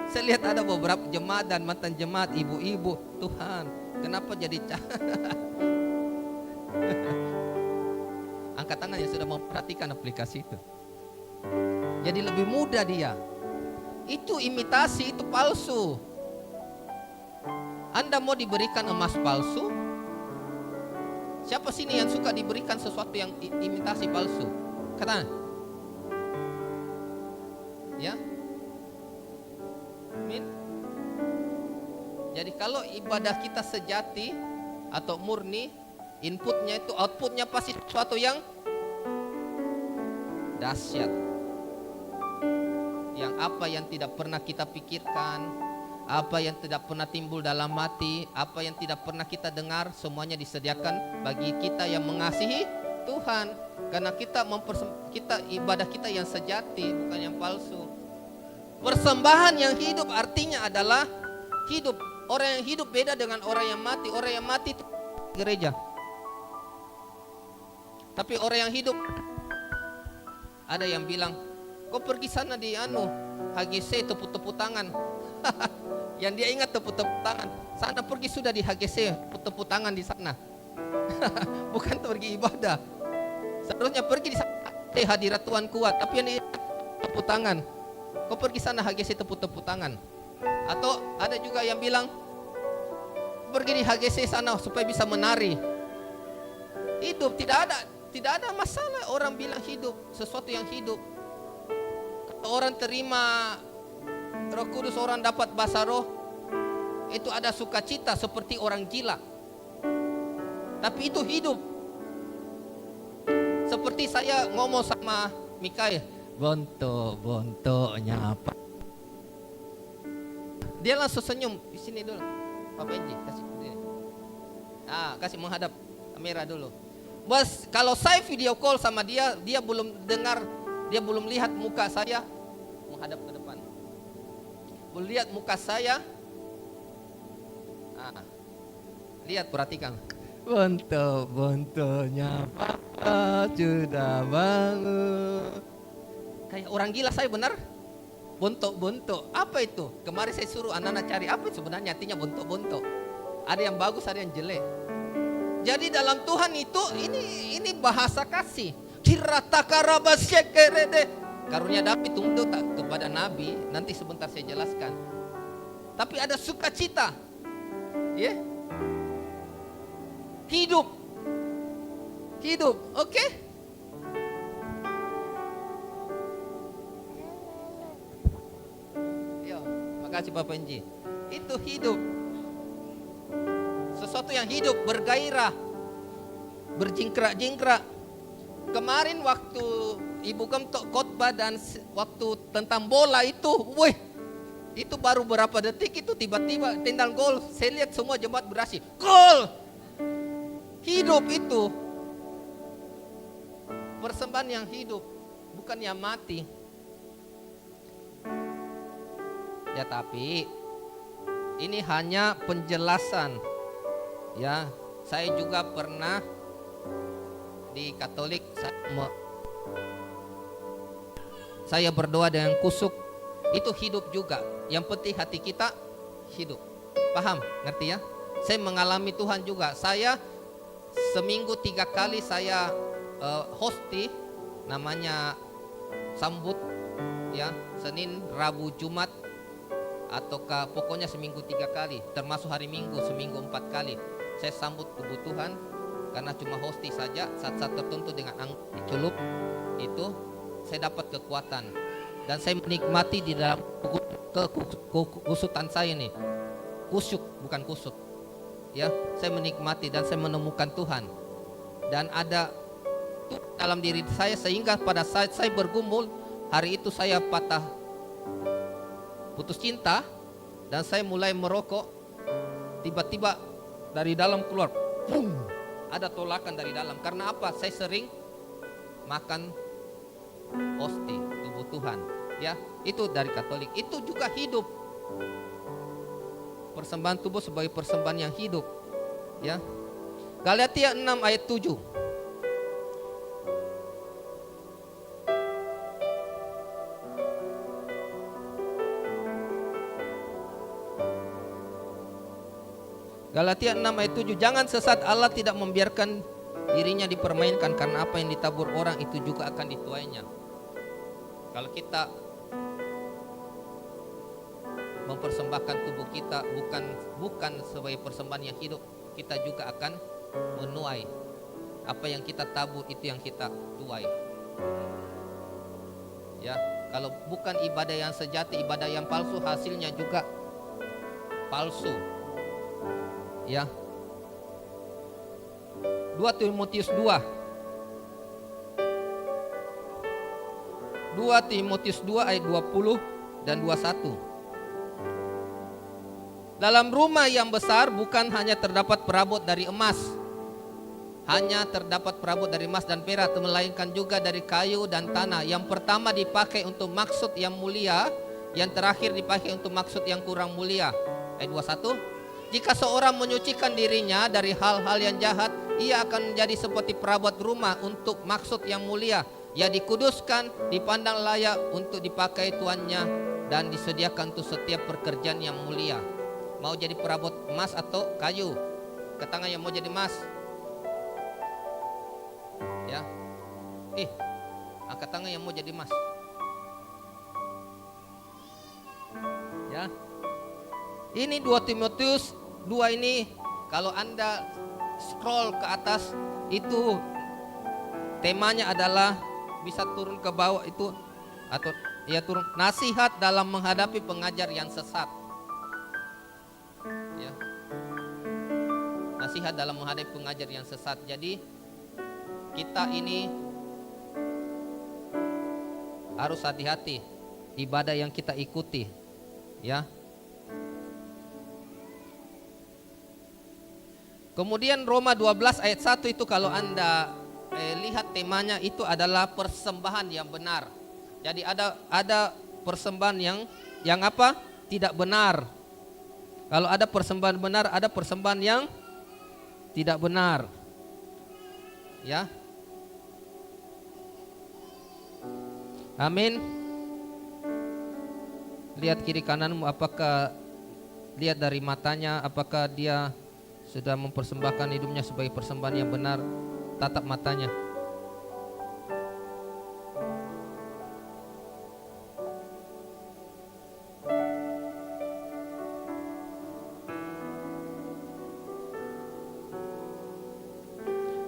Saya lihat ada beberapa jemaat dan mantan jemaat, ibu-ibu, Tuhan, kenapa jadi angkat tangan yang sudah memperhatikan aplikasi itu. Jadi lebih mudah dia. Itu imitasi, itu palsu. Anda mau diberikan emas palsu? Siapa sini yang suka diberikan sesuatu yang imitasi palsu? Kata. Ya. Amin. Jadi kalau ibadah kita sejati atau murni, inputnya itu, outputnya pasti sesuatu yang dahsyat. yang apa yang tidak pernah kita pikirkan, apa yang tidak pernah timbul dalam hati, apa yang tidak pernah kita dengar, semuanya disediakan bagi kita yang mengasihi Tuhan. Karena kita ibadah kita yang sejati, bukan yang palsu. Persembahan yang hidup artinya adalah hidup. Orang yang hidup beda dengan orang yang mati. Orang yang mati itu gereja. Tapi orang yang hidup, ada yang bilang, kau pergi sana di HGC tepuk-tepuk tangan. Yang dia ingat tepuk-tepuk tangan. Sana pergi sudah di HGC, tepuk tangan di sana. Bukan pergi ibadah. Seharusnya pergi di sana, hadirat Tuhan kuat. Tapi yang dia tepuk tangan. Kau pergi sana HGC tepuk-tepuk tangan. Atau ada juga yang bilang, pergi di HGC sana supaya bisa menari. Hidup, tidak ada masalah orang bilang hidup, sesuatu yang hidup. Kalau orang terima Roh Kudus, orang dapat bahasa roh, itu ada sukacita seperti orang gila. Tapi itu hidup. Seperti saya ngomong sama Mikael, bonto apa? Dia langsung senyum. Di sini dulu, Pak Benji, kasih dia. Kasih menghadap kamera dulu. Bos, kalau saya video call sama dia, dia belum dengar, dia belum lihat muka saya, menghadap ke depan. Belum lihat muka saya. Lihat, perhatikan. Bontonya Papa sudah bangun. Kayak orang gila saya, benar? Bonto. Apa itu? Kemarin saya suruh anak-anak cari apa sebenarnya artinya bonto. Ada yang bagus, ada yang jelek. Jadi dalam Tuhan itu ini bahasa kasih. Karunia David tunduk tak kepada Nabi. Nanti sebentar saya jelaskan. Tapi ada sukacita. Ya. Hidup. Oke? Ya, makasih Bapak Enji. Itu hidup. Sesuatu yang hidup, bergairah, berjingkrak-jingkrak. Kemarin waktu Ibu Gemtok khotbah dan waktu tentang bola itu, itu baru berapa detik itu tiba-tiba tendang gol. Saya lihat semua jemaat beraksi, gol. Hidup itu persembahan yang hidup, bukan yang mati. Ya, tapi ini hanya penjelasan. Ya, saya juga pernah di Katolik, saya berdoa dengan kusuk. Itu hidup juga. Yang penting hati kita hidup. Paham? Ngerti ya? Saya mengalami Tuhan juga. Saya seminggu 3 kali saya hosti, namanya sambut, ya, Senin, Rabu, Jumat, ataukah pokoknya seminggu 3 kali, termasuk hari Minggu seminggu 4 kali. Saya sambut kebutuhan karena cuma hosti saja. Saat-saat tertentu dengan dicelup itu saya dapat kekuatan dan saya menikmati di dalam kekusutan saya nih. Kusyuk bukan kusut. Ya, saya menikmati dan saya menemukan Tuhan. Dan ada dalam diri saya sehingga pada saat saya bergumul, hari itu saya putus cinta dan saya mulai merokok. Tiba-tiba dari dalam keluar, ada tolakan dari dalam. Karena apa? Saya sering makan hosti tubuh Tuhan. Ya, itu dari Katolik. Itu juga hidup. Persembahan tubuh sebagai persembahan yang hidup. Ya. Galatia 6 ayat 7. Galatia 6 ayat 7. Jangan sesat, Allah tidak membiarkan dirinya dipermainkan, karena apa yang ditabur orang itu juga akan dituainya. Kalau kita mempersembahkan tubuh kita bukan sebagai persembahan yang hidup, kita juga akan menuai. Apa yang kita tabur itu yang kita tuai. Ya, kalau bukan ibadah yang sejati, ibadah yang palsu, hasilnya juga palsu. Ya. 2 Timotius 2 2 Timotius 2 ayat 20 dan 21. Dalam rumah yang besar bukan hanya terdapat perabot dari emas, hanya terdapat perabot dari emas dan perak, melainkan juga dari kayu dan tanah. Yang pertama dipakai untuk maksud yang mulia, yang terakhir dipakai untuk maksud yang kurang mulia. Ayat 21. Jika seorang menyucikan dirinya dari hal-hal yang jahat, ia akan menjadi seperti perabot rumah untuk maksud yang mulia. Ia dikuduskan, dipandang layak untuk dipakai tuannya, dan disediakan untuk setiap pekerjaan yang mulia. Mau jadi perabot emas atau kayu? Katakan yang mau jadi emas. Ya. Angkat tangan yang mau jadi emas. Ya. Ini 2 Timotius 2 ini, kalau Anda scroll ke atas itu temanya adalah, bisa turun ke bawah itu, atau ya turun, nasihat dalam menghadapi pengajar yang sesat. Ya. Nasihat dalam menghadapi pengajar yang sesat. Jadi kita ini harus hati-hati ibadah yang kita ikuti, ya. Kemudian Roma 12 ayat 1 itu kalau Anda lihat temanya itu adalah persembahan yang benar. Jadi ada persembahan yang apa? Tidak benar. Kalau ada persembahan benar, ada persembahan yang tidak benar. Ya. Amin. Lihat kiri kananmu, apakah lihat dari matanya, apakah dia sudah mempersembahkan hidupnya sebagai persembahan yang benar. Tatap matanya.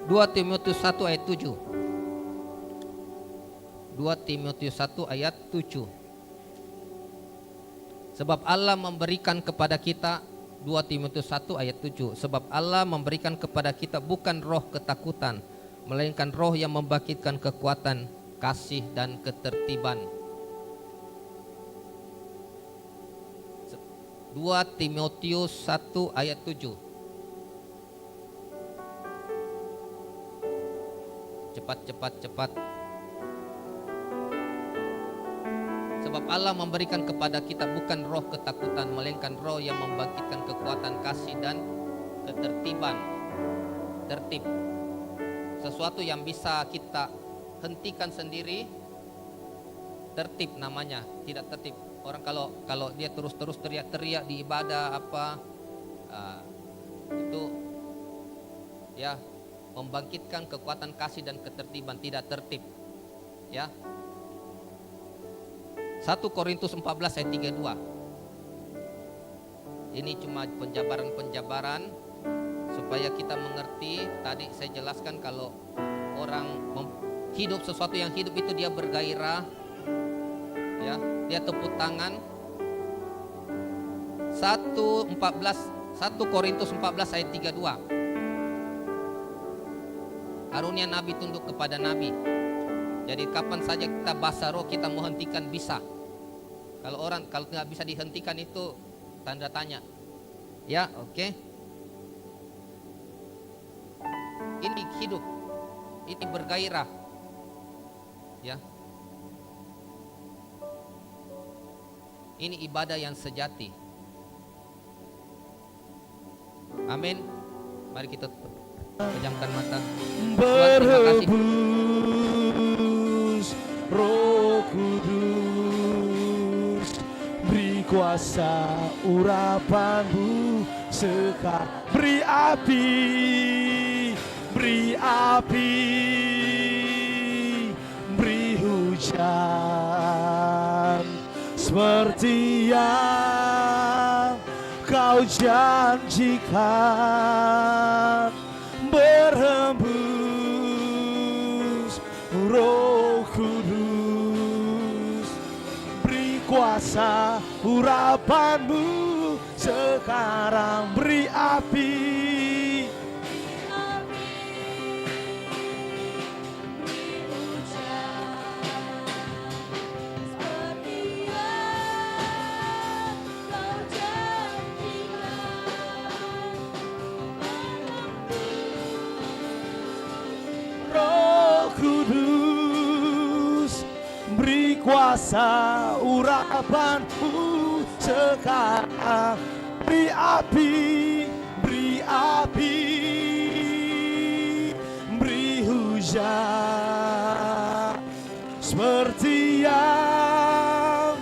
Dua Timotius 1 ayat 7. 2 Timotius 1 ayat 7. Sebab Allah memberikan kepada kita, 2 Timotius 1 ayat 7. Sebab Allah memberikan kepada kita bukan roh ketakutan, melainkan roh yang membangkitkan kekuatan, kasih dan ketertiban. 2 Timotius 1 ayat 7. Cepat. Sebab Allah memberikan kepada kita bukan roh ketakutan, melainkan roh yang membangkitkan kekuatan, kasih dan ketertiban. Tertib. Sesuatu yang bisa kita hentikan sendiri, tertib namanya. Tidak tertib. Orang kalau dia terus teriak-teriak di ibadah itu ya, membangkitkan kekuatan kasih dan ketertiban, tidak tertib. Ya. 1 Korintus 14 ayat 32. Ini cuma penjabaran supaya kita mengerti. Tadi saya jelaskan kalau orang hidup sesuatu yang hidup itu dia bergairah, ya, dia tepuk tangan. 1 Korintus 14 ayat 32. Karunia Nabi tunduk kepada Nabi. Jadi kapan saja kita basah roh, kita mau hentikan bisa. Kalau nggak bisa dihentikan itu tanda tanya. Ya, oke. Ini hidup, ini bergairah. Ya. Ini ibadah yang sejati. Amin. Mari kita pejamkan mata. Tuhan, terima kasih. Berhembus Roh Kudus, beri kuasa urapanmu sekarang. Beri api, beri hujan, seperti yang kau janjikan. Berhembus Roh Kudus, beri kuasa urapanmu sekarang. Beri api, kuasa urapanmu sekarang. Beri api, beri api, beri hujan seperti yang.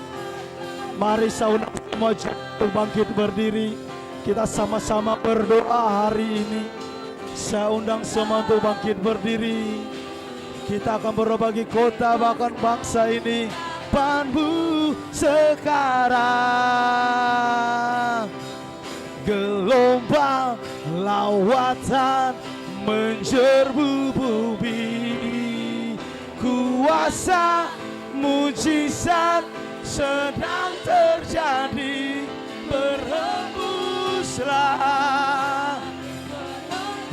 Mari saudara semua jatuh bangkit berdiri. Kita sama-sama berdoa hari ini. Saya undang semua untuk bangkit berdiri. Kita akan berdoa bagi kota bahkan bangsa ini. Panmu sekarang, gelombang lawatan menjerbu bumi. Kuasa mujizat sedang terjadi. Berhembuslah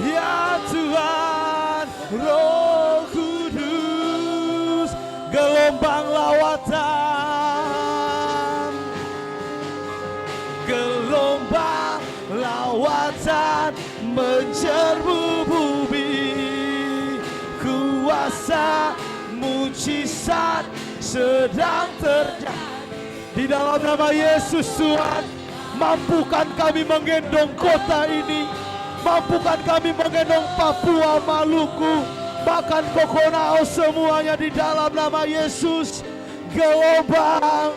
ya Tuhan, Roh Kudus, gelombang lawatan, gelombang lawatan menjerbu bumi. Kuasa mujizat sedang terjadi. Di dalam nama Yesus Tuhan, mampukan kami menggendong kota ini. Mampukan kami menggendong Papua, Maluku, bahkan Kokonau, semuanya di dalam nama Yesus. Gelombang,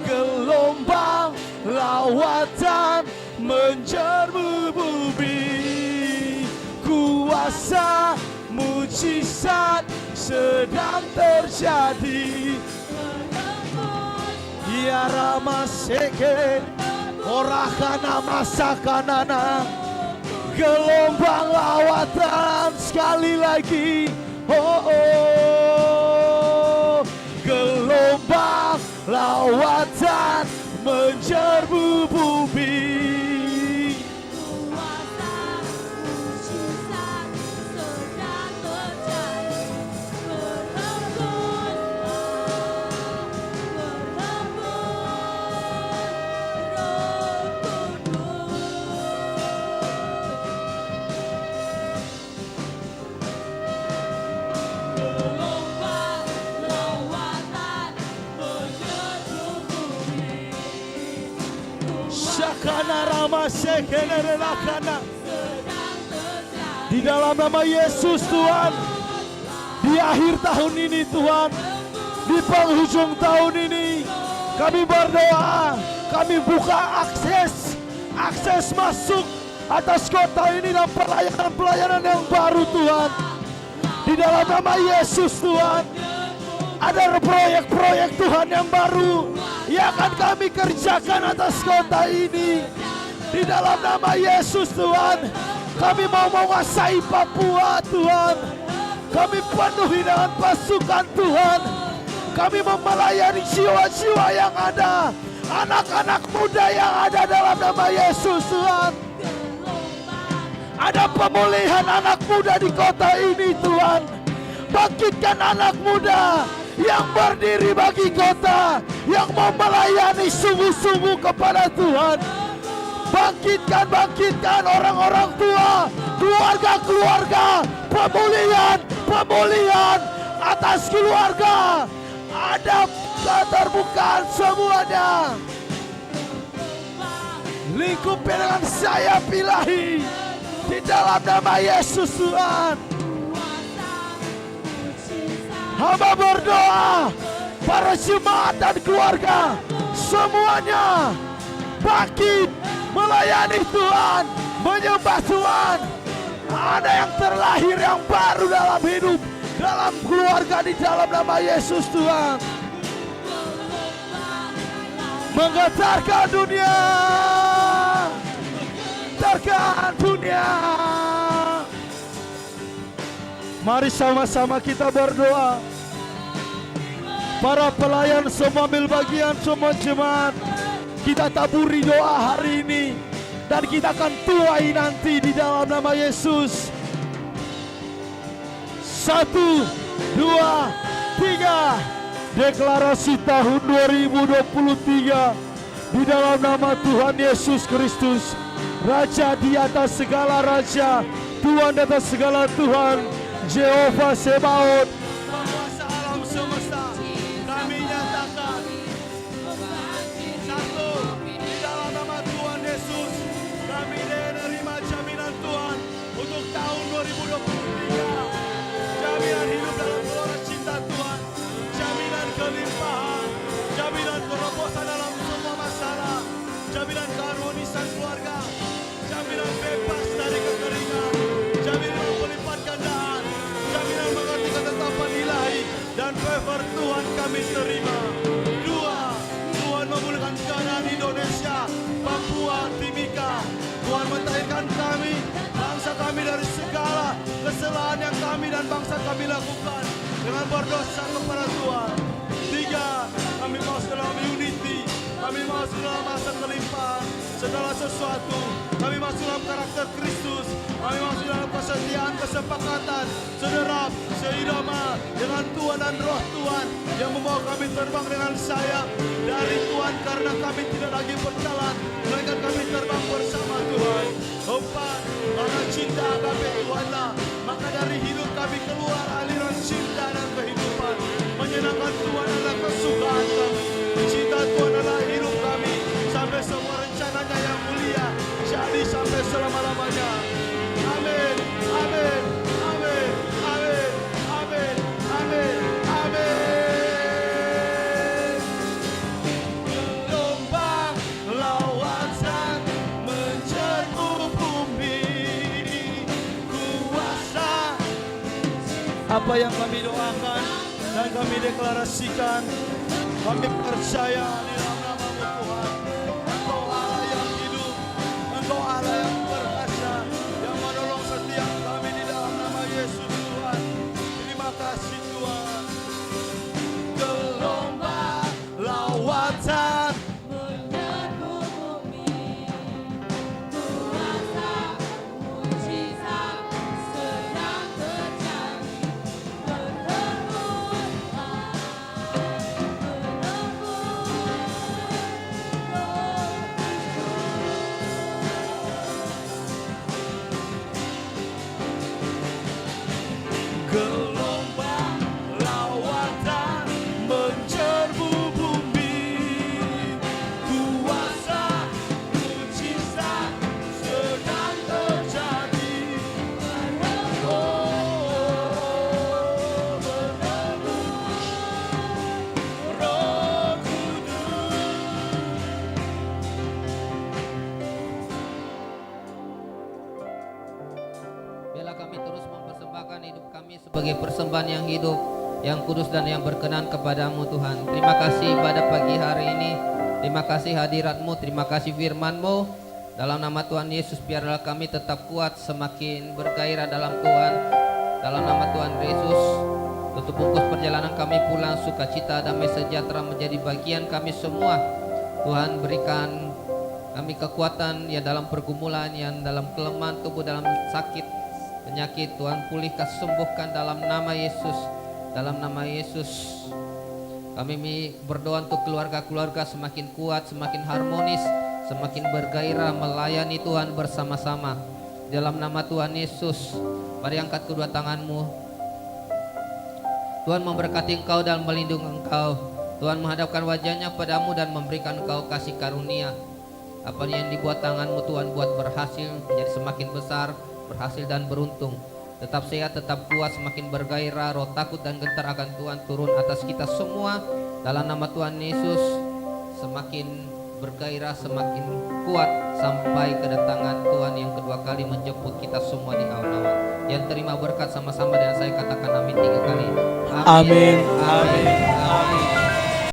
gelombang lawatan menjermu bumi. Kuasa mujizat sedang terjadi. Ya Ramaseke, Orakana Masakanana. Gelombang lawatan sekali lagi. Oh, oh. Gelombang lawatan menjerbu bumi. Di dalam nama Yesus Tuhan, di akhir tahun ini Tuhan, di penghujung tahun ini, kami berdoa, kami buka akses masuk atas kota ini dan pelayanan yang baru Tuhan. Di dalam nama Yesus Tuhan, ada proyek-proyek Tuhan yang baru yang akan kami kerjakan atas kota ini. Di dalam nama Yesus Tuhan, kami mau menguasai Papua Tuhan. Kami penuhi dengan pasukan Tuhan. Kami mau melayani jiwa-jiwa yang ada, anak-anak muda yang ada dalam nama Yesus Tuhan. Ada pemulihan anak muda di kota ini Tuhan. Bangkitkan anak muda yang berdiri bagi kota, yang mau melayani sungguh-sungguh kepada Tuhan. Bangkitkan orang-orang tua, keluarga-keluarga, pemulihan atas keluarga. Ada keterbukaan semuanya. Lingkupi dengan sayap ilahi di dalam nama Yesus Tuhan. Hamba berdoa, para jemaat dan keluarga semuanya bangkit melayani Tuhan, menyembah Tuhan. Ada yang terlahir yang baru dalam hidup, dalam keluarga di dalam nama Yesus Tuhan. Menggetarkan dunia, getarkan dunia. Mari sama-sama kita berdoa. Para pelayan semua ambil bagian, semua jemaat, kita taburi doa hari ini dan kita akan tuai nanti di dalam nama Yesus. 1, 2, 3. Deklarasi tahun 2023 di dalam nama Tuhan Yesus Kristus, Raja di atas segala raja, Tuhan di atas segala Tuhan, Jehovah Sebaot, penguasa alam semesta. Kami nyatakan 2023. Jaminan hidup dalam gelora cinta Tuhan, jaminan kelimpahan, jaminan terobosan dalam semua masalah, jaminan keharmonisan keluarga, jaminan bebas dari kekeringan, jaminan melipat gandaan, jaminan mengerti ketetapan ilahi dan favor Tuhan kami terima. Dua, Tuhan memulihkan keadaan Indonesia, Papua, Timika. Tuhan mentahirkan kami, bangsa kami dari segala kesalahan yang kami dan bangsa kami lakukan dengan berdosa kepada Tuhan. Tiga, kami mau dalam unity, kami masuk dalam masa kelimpahan segala sesuatu. Kami masuk dalam karakter Kristus, kami masuk dalam kesetiaan, kesepakatan, sederap, seirama dengan Tuhan dan Roh Tuhan yang membawa kami terbang dengan sayap dari Tuhan, karena kami tidak lagi berjalan, melainkan kami terbang bersama Tuhan. Empat, karena cinta agape Tuhanlah, maka dari hidup kami keluar aliran cinta dan kehidupan. Menyenangkan Tuhan adalah kesukaan kami, cinta Tuhan adalah hidup kami, sampai semua rencananya yang mulia jadi sampai selama-lamanya. Amin, amin, amin, amin, amin, amin, amin. Gelombang lautan mencerbu bumi, kuasa apa yang kami doakan dan kami deklarasikan, kami percaya di dalam nama-Mu Tuhan. Engkau Allah yang hidup, Engkau Allah yang berkuasa, yang menolong setiap kami di dalam nama Yesus Tuhan. Terima kasih Tuhan. Gelombang lautan menyerbu bumi, kuasa mujizat sedang terjadi. Berembun, gelombang lautan mencerbu bumi, kuasa mujizat sedang terjadi. Roh Kudus. Biarlah kami terus mempersembahkan hidup kami sebagai persembahan yang hidup, yang kudus dan yang berkenan kepadamu Tuhan. Terima kasih pada pagi hari ini. Terima kasih hadirat-Mu, terima kasih firman-Mu. Dalam nama Tuhan Yesus, biarlah kami tetap kuat, semakin bergairah dalam Tuhan. Dalam nama Tuhan Yesus, tutup bungkus perjalanan kami pulang, sukacita, damai sejahtera menjadi bagian kami semua. Tuhan berikan kami kekuatan ya dalam pergumulan, yang dalam kelemahan tubuh, dalam sakit, penyakit. Tuhan pulihkan, sembuhkan dalam nama Yesus. Dalam nama Yesus kami berdoa untuk keluarga-keluarga semakin kuat, semakin harmonis, semakin bergairah melayani Tuhan bersama-sama. Dalam nama Tuhan Yesus, mari angkat kedua tanganmu. Tuhan memberkati engkau dan melindungi engkau. Tuhan menghadapkan wajahnya padamu dan memberikan engkau kasih karunia. Apa yang dibuat tanganmu Tuhan buat berhasil, menjadi semakin besar, berhasil dan beruntung. Tetap sehat, tetap kuat, semakin bergairah. Roh takut dan gentar akan Tuhan turun atas kita semua. Dalam nama Tuhan Yesus, semakin bergairah, semakin kuat sampai kedatangan Tuhan yang kedua kali menjemput kita semua di awan-awan. Yang terima berkat sama-sama dengan saya katakan amin 3 kali. Amin, Amin. amin, Amin.